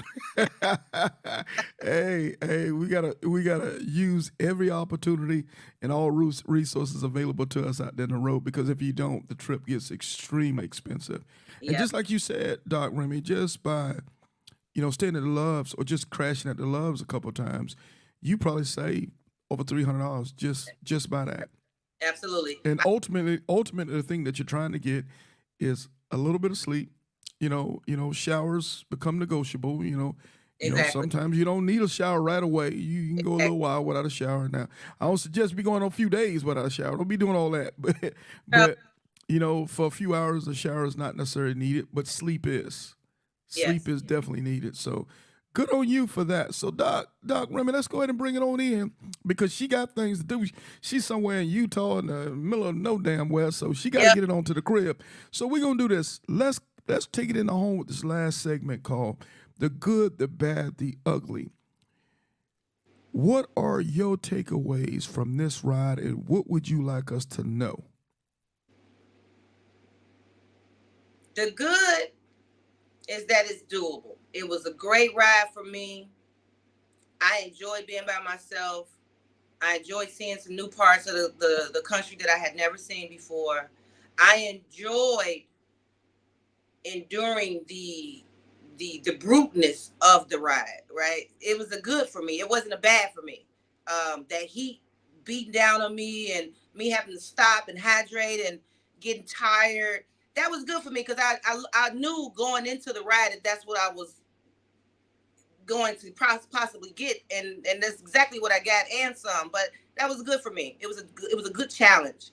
hey, we gotta use every opportunity and all resources available to us out there in the road, because if you don't, the trip gets extremely expensive. And just like you said, Doc Remy, just by staying at the Loves or just crashing at the Loves a couple of times, you probably save over $300 just by that. Absolutely. And ultimately, the thing that you're trying to get is a little bit of sleep. Showers become negotiable. Exactly. Sometimes you don't need a shower right away. You can go a little while without a shower. Now, I don't suggest be going a few days without a shower. Don't be doing all that. But for a few hours, a shower is not necessarily needed. But sleep is. Sleep is definitely needed. So good on you for that. So Doc Remy, let's go ahead and bring it on in, because she got things to do. She's somewhere in Utah in the middle of no damn where, so she got to get it on to the crib. So we're going to do this. Let's take it in the home with this last segment called The Good, the Bad, the Ugly. What are your takeaways from this ride, and what would you like us to know? The good is that it's doable. It was a great ride for me. I enjoyed being by myself. I enjoyed seeing some new parts of the country that I had never seen before. I enjoyed enduring the bruteness of the ride, right? It was a good for me. It wasn't a bad for me. That heat beating down on me and me having to stop and hydrate and getting tired, that was good for me, because I knew going into the ride that that's what I was going to possibly get, and that's exactly what I got and some. But that was good for me. It was a good challenge.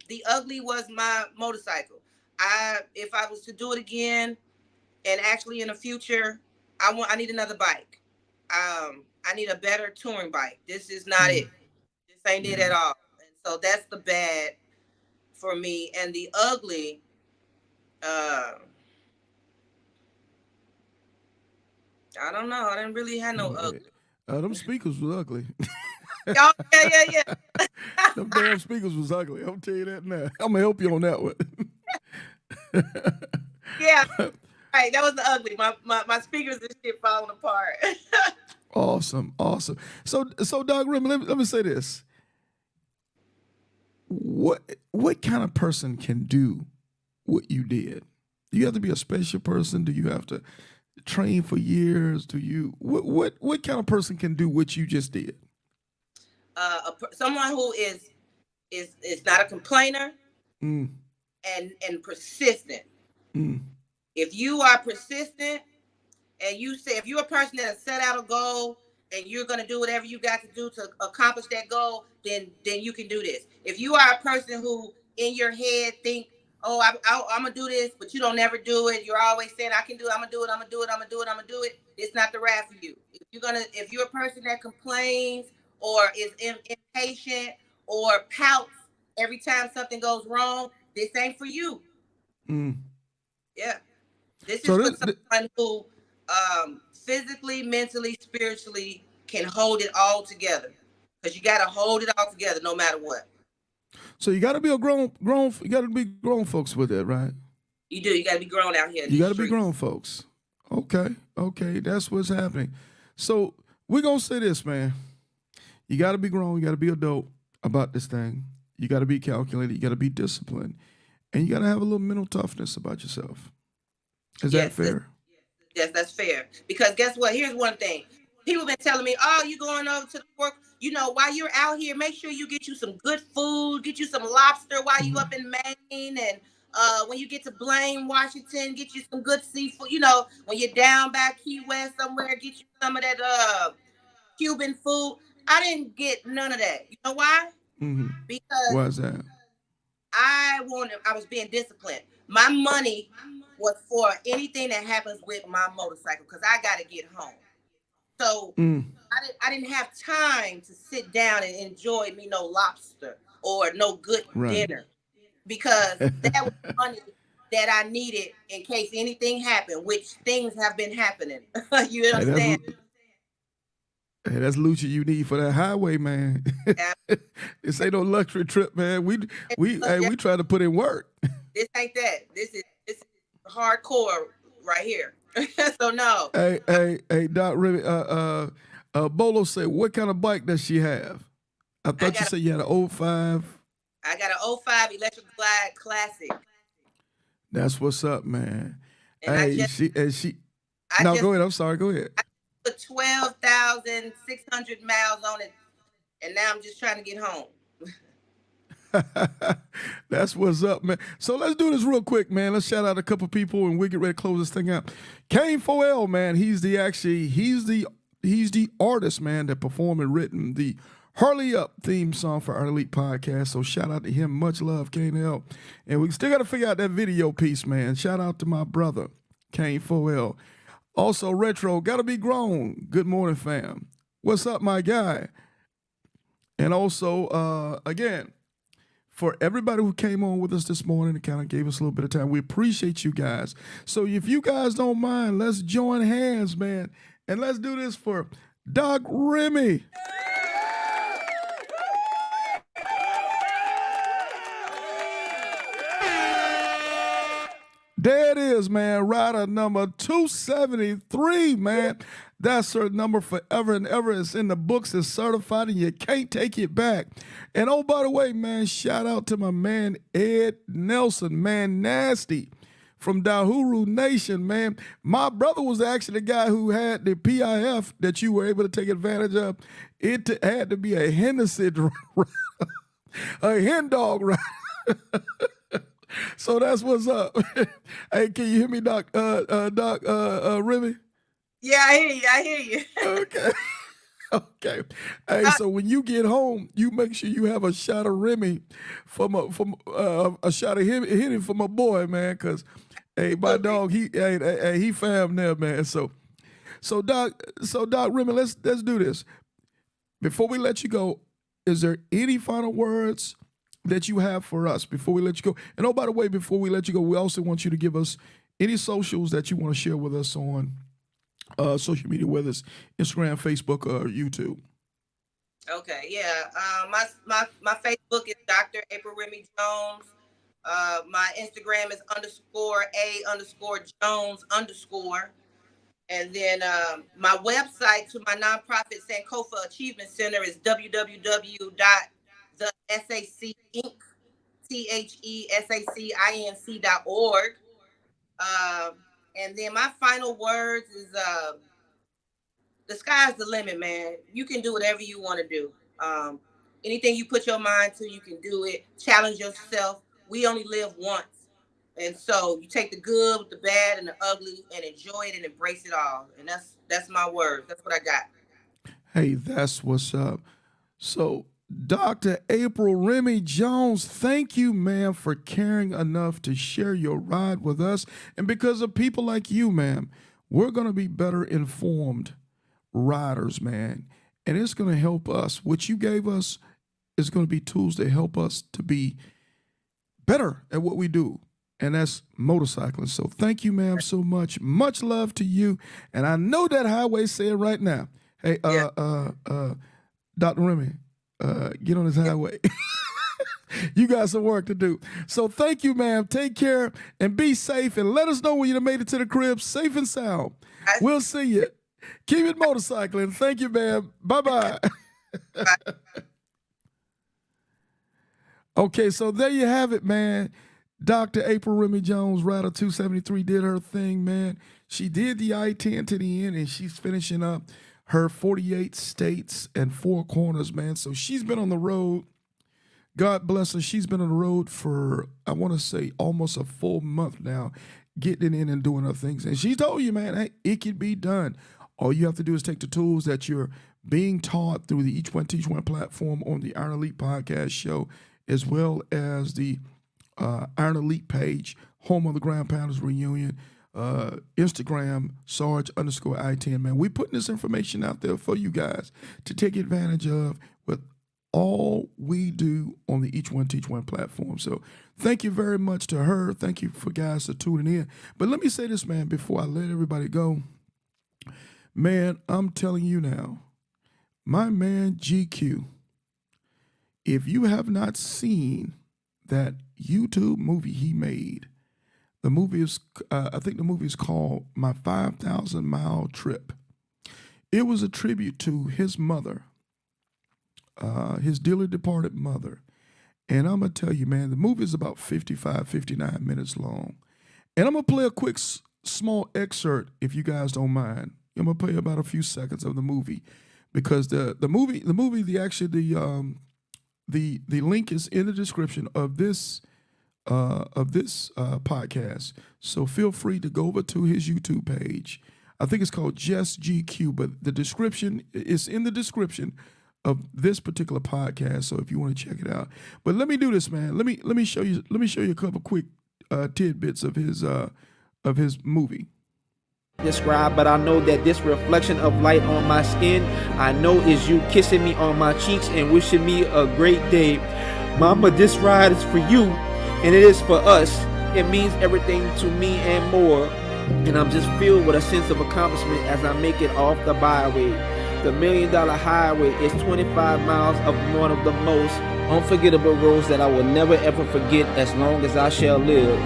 The ugly was my motorcycle. If I was to do it again, and actually in the future, I need another bike. I need a better touring bike. This is not it. This ain't it at all. And so that's the bad for me. And the ugly, I don't know. I didn't really have no ugly. Them speakers was ugly. Oh, yeah. Them damn speakers was ugly. I'm tell you that now. I'm gonna help you on that one. Yeah. Right, that was the ugly. My speakers and shit falling apart. Awesome. So Doc Remy, let me say this. What kind of person can do what you did? Do you have to be a special person? Do you have to trained for years? Do you what kind of person can do what you just did? Someone who is not a complainer Mm, and persistent. mm, If you are persistent and you say, if you're a person that has set out a goal and you're going to do whatever you got to do to accomplish that goal, then you can do this. If you are a person who in your head think, oh, I'm going to do this, but you don't ever do it. You're always saying, I can do it. I'm going to do it. I'm going to do it. I'm going to do it. I'm going to do it. It's not the ride for you. If you're a person that complains or is impatient or pouts every time something goes wrong, this ain't for you. mm. Yeah. This So is for someone who physically, mentally, spiritually can hold it all together. Because you got to hold it all together no matter what. So you got to be a grown. You got to be grown folks with it, right? You do. You got to be grown out here. You got to be grown folks. Okay, that's what's happening. So we're gonna say this, man. You got to be grown. You got to be adult about this thing. You got to be calculated. You got to be disciplined, and you got to have a little mental toughness about yourself. Is that fair? Yes, that's fair. Because guess what? Here's one thing. People been telling me, oh, you going over to the work. You know, while you're out here, make sure you get you some good food, get you some lobster while you up in Maine. And when you get to Blaine, Washington, get you some good seafood. You know, when you're down by Key West somewhere, get you some of that Cuban food. I didn't get none of that. You know why? Mm-hmm. Because why is that? I was being disciplined. My money was for anything that happens with my motorcycle because I got to get home. So I didn't have time to sit down and enjoy me no lobster or no good dinner because that was money that I needed in case anything happened, which things have been happening. You understand? Hey, that's lucha you need for that highway, man. This ain't no luxury trip, man. We try to put in work. This ain't that. This is hardcore right here. So no. Hey, Doc Remy, Bolo said, what kind of bike does she have? I thought you said you had an 05. I got an 05 Electric Glide Classic. That's what's up, man. And No, go ahead. I'm sorry. Go ahead. I put 12,600 miles on it, and now I'm just trying to get home. That's what's up, man. So let's do this real quick, man. Let's shout out a couple people and we get ready to close this thing out. Kane 4L, man. He's the artist, man, that performed and written the Hurley Up theme song for our Elite podcast. So shout out to him. Much love, Kane L. And we still got to figure out that video piece, man. Shout out to my brother, Kane 4L. Also, Retro, gotta be grown. Good morning, fam. What's up, my guy? And also, again, for everybody who came on with us this morning and kind of gave us a little bit of time, we appreciate you guys. So if you guys don't mind, let's join hands, man. And let's do this for Doc Remy. There it is, man. Rider number 273, man. That's her number forever and ever. It's in the books. It's certified, and you can't take it back. And oh, by the way, man, shout out to my man Ed Nelson, man, nasty from Dahuru Nation, man. My brother was actually the guy who had the PIF that you were able to take advantage of. It had to be a Hennessy, a hen dog rider. So that's what's up. Hey, can you hear me, Doc Remy? Yeah, I hear you. Okay. Hey, so when you get home, you make sure you have a shot of Remy from a shot of him for my boy, man. Cause hey, my dog, he fam there, man. So Doc Remy, let's do this. Before we let you go, is there any final words that you have for us before we let you go? And oh, by the way, before we let you go, we also want you to give us any socials that you want to share with us on social media, whether it's Instagram, Facebook, or YouTube. Okay, yeah. My Facebook is Dr. April Remy Jones. My Instagram is _A_Jones_. And then my website to my nonprofit Sankofa Achievement Center is www.thesacInc.org. And then my final words is the sky's the limit, man. You can do whatever you want to do. Anything you put your mind to, you can do it. Challenge yourself. We only live once. And so you take the good with the bad and the ugly and enjoy it and embrace it all. And that's my words. That's what I got. Hey, that's what's up. So, Dr. April Remy Jones, thank you, ma'am, for caring enough to share your ride with us. And because of people like you, ma'am, we're going to be better informed riders, man. And it's going to help us. What you gave us is going to be tools to help us to be better at what we do. And that's motorcycling. So thank you, ma'am, so much. Much love to you. And I know that highway said right now, hey, Dr. Remy, get on this highway. You got some work to do. So thank you, ma'am. Take care and be safe. And let us know when you made it to the crib safe and sound. We'll see you. Keep it motorcycling. Thank you, ma'am. Bye-bye. Okay, so there you have it, man. Dr. April Remy Jones, Rider 273, did her thing, man. She did the I-10 to the end, and she's finishing up her 48 states and 4 corners, man. So she's been on the road. God bless her. She's been on the road for, I want to say, almost a full month now, getting in and doing her things. And she told you, man, hey, it can be done. All you have to do is take the tools that you're being taught through the Each One Teach One platform on the Iron Elite podcast show, as well as the Iron Elite page, home of the Grand Pounders reunion, Instagram, Sarge _ I10, man. We putting this information out there for you guys to take advantage of with all we do on the Each One Teach One platform. So thank you very much to her. Thank you for guys for tuning in. But let me say this, man, before I let everybody go. Man, I'm telling you now, my man GQ, if you have not seen that YouTube movie he made, the movie is, I think the movie is called My 5,000 Mile Trip. It was a tribute to his mother, his dearly departed mother. And I'm going to tell you, man, the movie is about 55, 59 minutes long. And I'm going to play a quick, small excerpt, if you guys don't mind. I'm going to play about a few seconds of the movie, because the link is in the description of this podcast. So feel free to go over to his YouTube page. I think it's called Just GQ, but the description is in the description of this particular podcast. So if you want to check it out, but let me do this, man. Let me show you a couple quick tidbits of his movie. Describe, but I know that this reflection of light on my skin, I know is you kissing me on my cheeks and wishing me a great day. Mama, this ride is for you, and it is for us. It means everything to me and more, and I'm just filled with a sense of accomplishment as I make it off the byway. The $1 Million Highway is 25 miles of one of the most unforgettable roads that I will never ever forget as long as I shall live.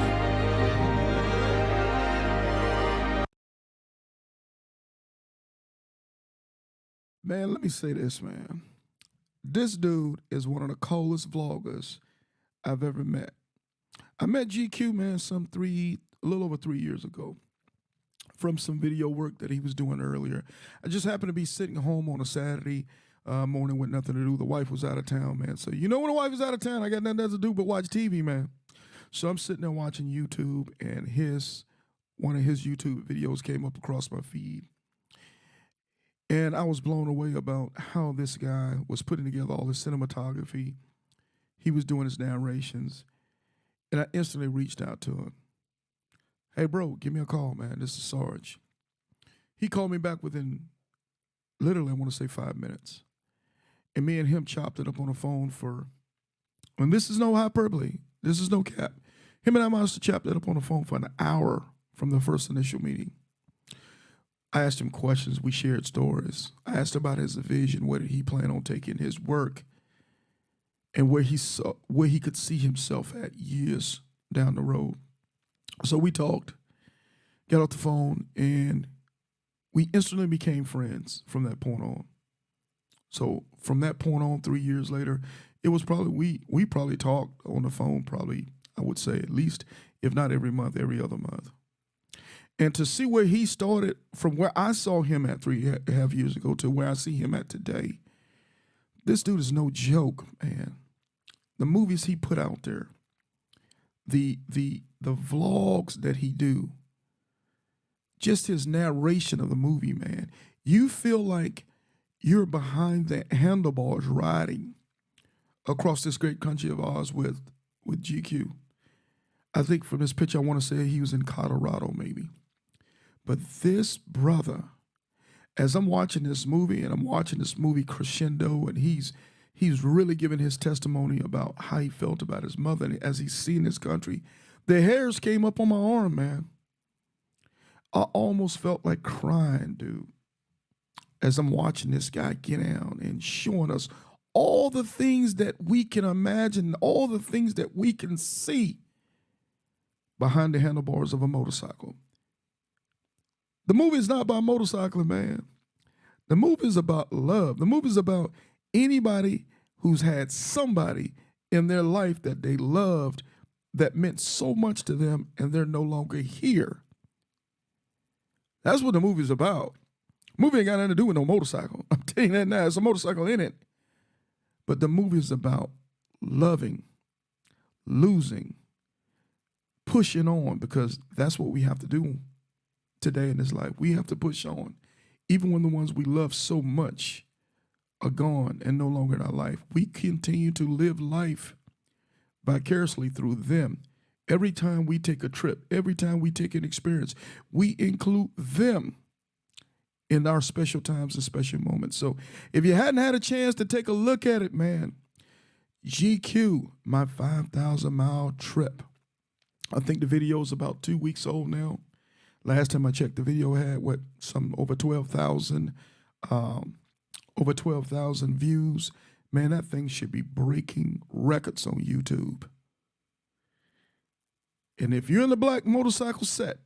Man, let me say this, man. This dude is one of the coolest vloggers I've ever met. I met GQ, man, a little over 3 years ago from some video work that he was doing earlier. I just happened to be sitting home on a Saturday morning with nothing to do. The wife was out of town, man. So you know when the wife is out of town, I got nothing else to do but watch TV, man. So I'm sitting there watching YouTube, and one of his YouTube videos came up across my feed. And I was blown away about how this guy was putting together all his cinematography. He was doing his narrations. And I instantly reached out to him. Hey, bro, give me a call, man. This is Sarge. He called me back within, literally, I want to say 5 minutes. And me and him chopped it up on the phone and this is no hyperbole. This is no cap. Him and I must have chopped it up on the phone for an hour from the first initial meeting. I asked him questions. We shared stories. I asked about his vision. Where did he plan on taking his work, and where he could see himself at years down the road. So we talked, got off the phone, and we instantly became friends from that point on. So from that point on, 3 years later, it was probably, we probably talked on the phone probably, I would say at least, if not every month, every other month. And to see where he started from where I saw him at 3.5 years ago to where I see him at today, this dude is no joke, man. The movies he put out there, the vlogs that he do, just his narration of the movie, man, you feel like you're behind the handlebars riding across this great country of ours with GQ. I think from this picture, I want to say he was in Colorado, maybe. But this brother, as I'm watching this movie and I'm watching this movie crescendo, and he's really giving his testimony about how he felt about his mother, and as he's seen this country, the hairs came up on my arm, man. I almost felt like crying, dude, as I'm watching this guy get down and showing us all the things that we can imagine, all the things that we can see behind the handlebars of a motorcycle. The movie is not about motorcycling, man. The movie is about love. The movie is about anybody who's had somebody in their life that they loved that meant so much to them, and they're no longer here. That's what the movie's about. The movie ain't got nothing to do with no motorcycle. I'm telling you that now. There's a motorcycle in it. But the movie is about loving, losing, pushing on, because that's what we have to do today in this life. We have to push on. Even when the ones we love so much are gone and no longer in our life, we continue to live life vicariously through them. Every time we take a trip, every time we take an experience, we include them in our special times and special moments. So if you hadn't had a chance to take a look at it, man, GQ, my 5,000-mile trip. I think the video is about 2 weeks old now. Last time I checked, the video had over 12,000 views. Man, that thing should be breaking records on YouTube. And if you're in the black motorcycle set,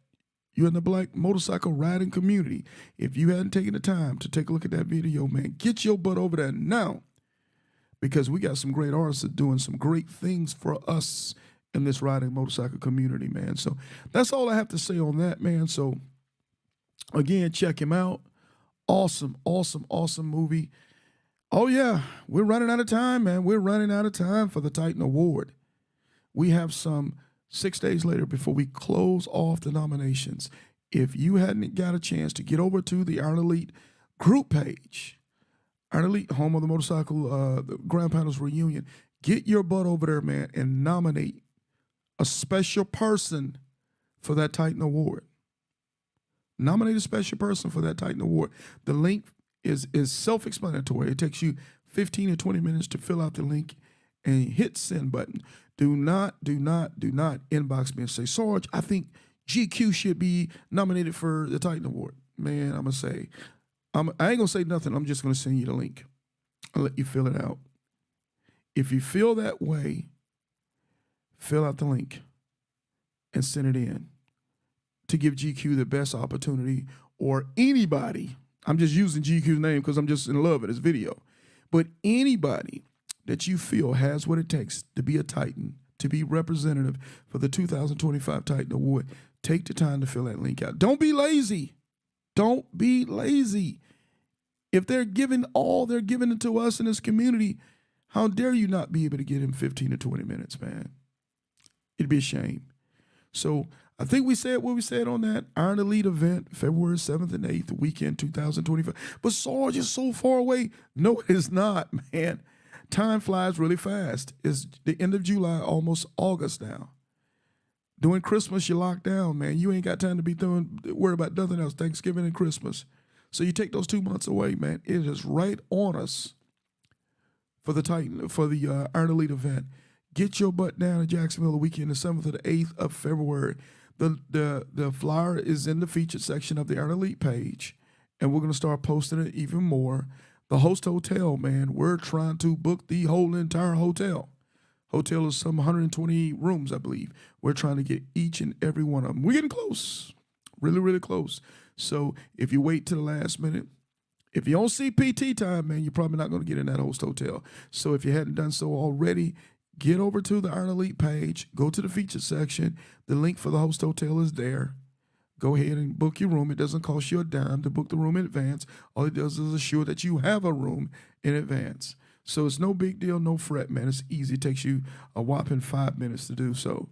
you're in the black motorcycle riding community, if you hadn't taken the time to take a look at that video, man, get your butt over there now, because we got some great artists doing some great things for us in this riding motorcycle community, man. So that's all I have to say on that, man. So again, check him out. Awesome, awesome, awesome movie. Oh yeah, we're running out of time, man. We're running out of time for the Titan Award. We have some 6 days later before we close off the nominations. If you hadn't got a chance to get over to the Iron Elite group page, Iron Elite, home of the motorcycle, the Grand Panels reunion, get your butt over there, man, and nominate a special person for that Titan Award. Nominate a special person for that Titan Award. The link is self-explanatory. It takes you 15 or 20 minutes to fill out the link and hit send button. Do not inbox me and say, Sarge, I think GQ should be nominated for the Titan Award. Man, I'm going to say, I ain't going to say nothing. I'm just going to send you the link. I'll let you fill it out. If you feel that way, fill out the link and send it in to give GQ the best opportunity, or anybody. I'm just using GQ's name because I'm just in love with this video. But anybody that you feel has what it takes to be a Titan, to be representative for the 2025 Titan Award, take the time to fill that link out. Don't be lazy. Don't be lazy. If they're giving it to us in this community, how dare you not be able to get him 15 to 20 minutes, man? It'd be a shame. So I think we said what we said on that Iron Elite event, February 7th and 8th, weekend 2025. But Sarge is so far away. No, it is not, man. Time flies really fast. It's the end of July, almost August now. During Christmas, you're locked down, man. You ain't got time to be worried about nothing else, Thanksgiving and Christmas. So you take those 2 months away, man. It is right on us for the Iron Elite event. Get your butt down to Jacksonville the weekend, the 7th to the 8th of February. The flyer is in the featured section of the Iron Elite page, and we're going to start posting it even more. The host hotel, man, we're trying to book the whole entire hotel. Hotel is some 120 rooms, I believe. We're trying to get each and every one of them. We're getting close, really, really close. So if you wait to the last minute, if you don't see PT time, man, you're probably not going to get in that host hotel. So if you hadn't done so already, get over to the Iron Elite page, go to the featured section. The link for the host hotel is there. go ahead and book your room. It doesn't cost you a dime to book the room in advance. All it does is assure that you have a room in advance. So it's no big deal, no fret, man. It's easy. It takes you a whopping 5 minutes to do so.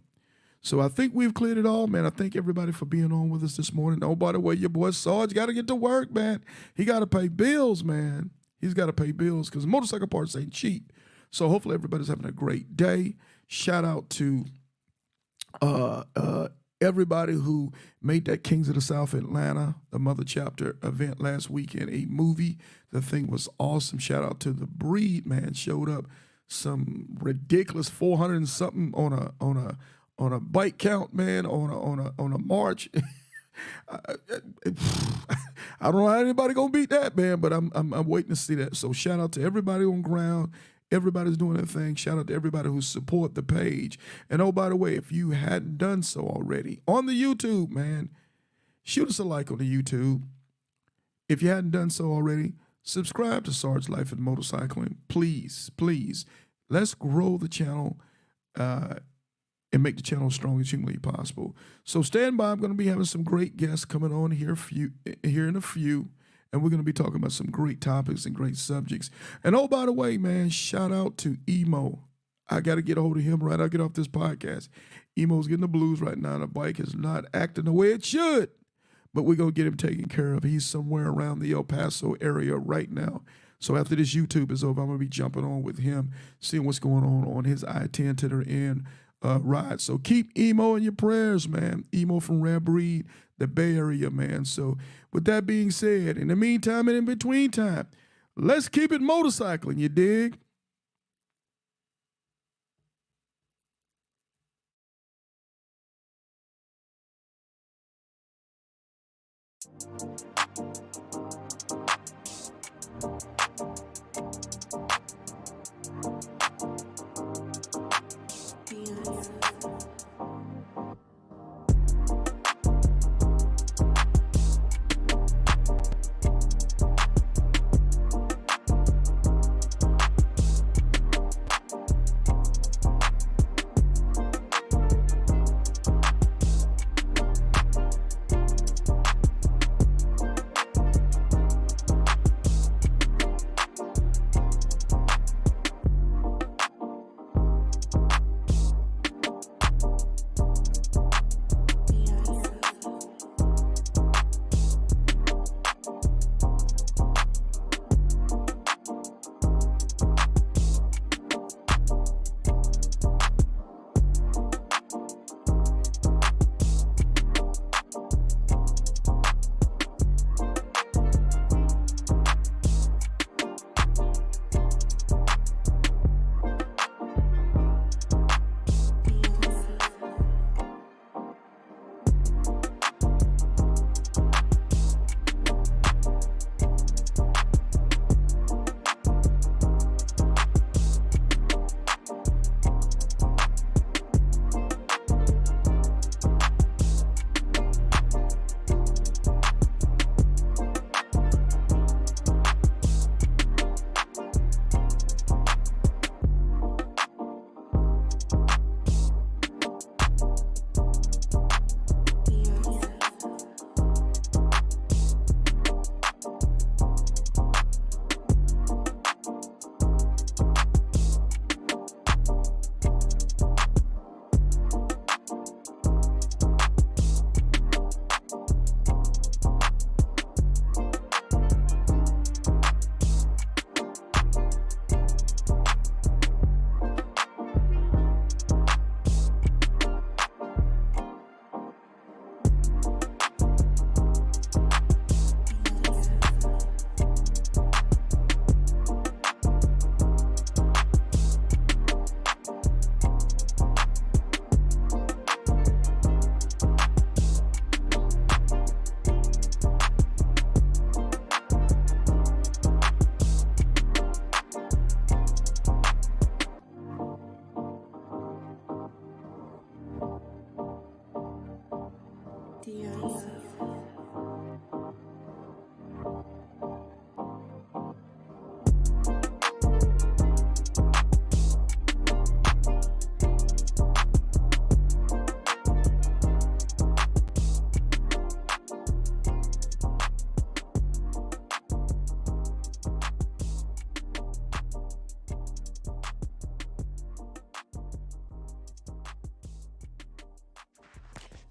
So I think we've cleared it all, man. I thank everybody for being on with us this morning. Oh, by the way, your boy Sarge got to get to work, man. He got to pay bills, man. He's got to pay bills because motorcycle parts ain't cheap. So hopefully everybody's having a great day. Shout out to everybody who made that Kings of the South Atlanta, the Mother Chapter event last weekend, a movie. The thing was awesome. Shout out to the Breed, man. Showed up some ridiculous 400 and something on a bike count, man, on a march. I don't know how anybody gonna beat that, man, but I'm waiting to see that. So shout out to everybody on ground. Everybody's doing their thing. Shout out to everybody who support the page. And oh, by the way, if you hadn't done so already on the YouTube, man, shoot us a like on the YouTube. If you hadn't done so already, subscribe to Sarge Life and Motorcycling. Please, please, let's grow the channel and make the channel as strong as humanly possible. So stand by. I'm going to be having some great guests coming on here in a few. And we're going to be talking about some great topics and great subjects. And oh, by the way, man, shout out to Emo. I got to get a hold of him right. I'll get off this podcast. Emo's getting the blues right now. The bike is not acting the way it should. But we're going to get him taken care of. He's somewhere around the El Paso area right now. So after this YouTube is over, I'm going to be jumping on with him, seeing what's going on his I-10 to their end ride. So keep Emo in your prayers, man. Emo from Rare Breed, the Bay Area, man. So with that being said, in the meantime and in between time, let's keep it motorcycling, you dig?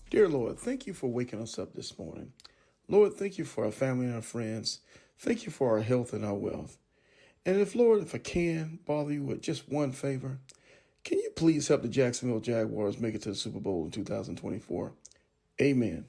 Dear Lord, thank you for waking us up this morning. Lord, thank you for our family and our friends. Thank you for our health and our wealth. And if I can bother you with just one favor, can you please help the Jacksonville Jaguars make it to the Super Bowl in 2024? Amen.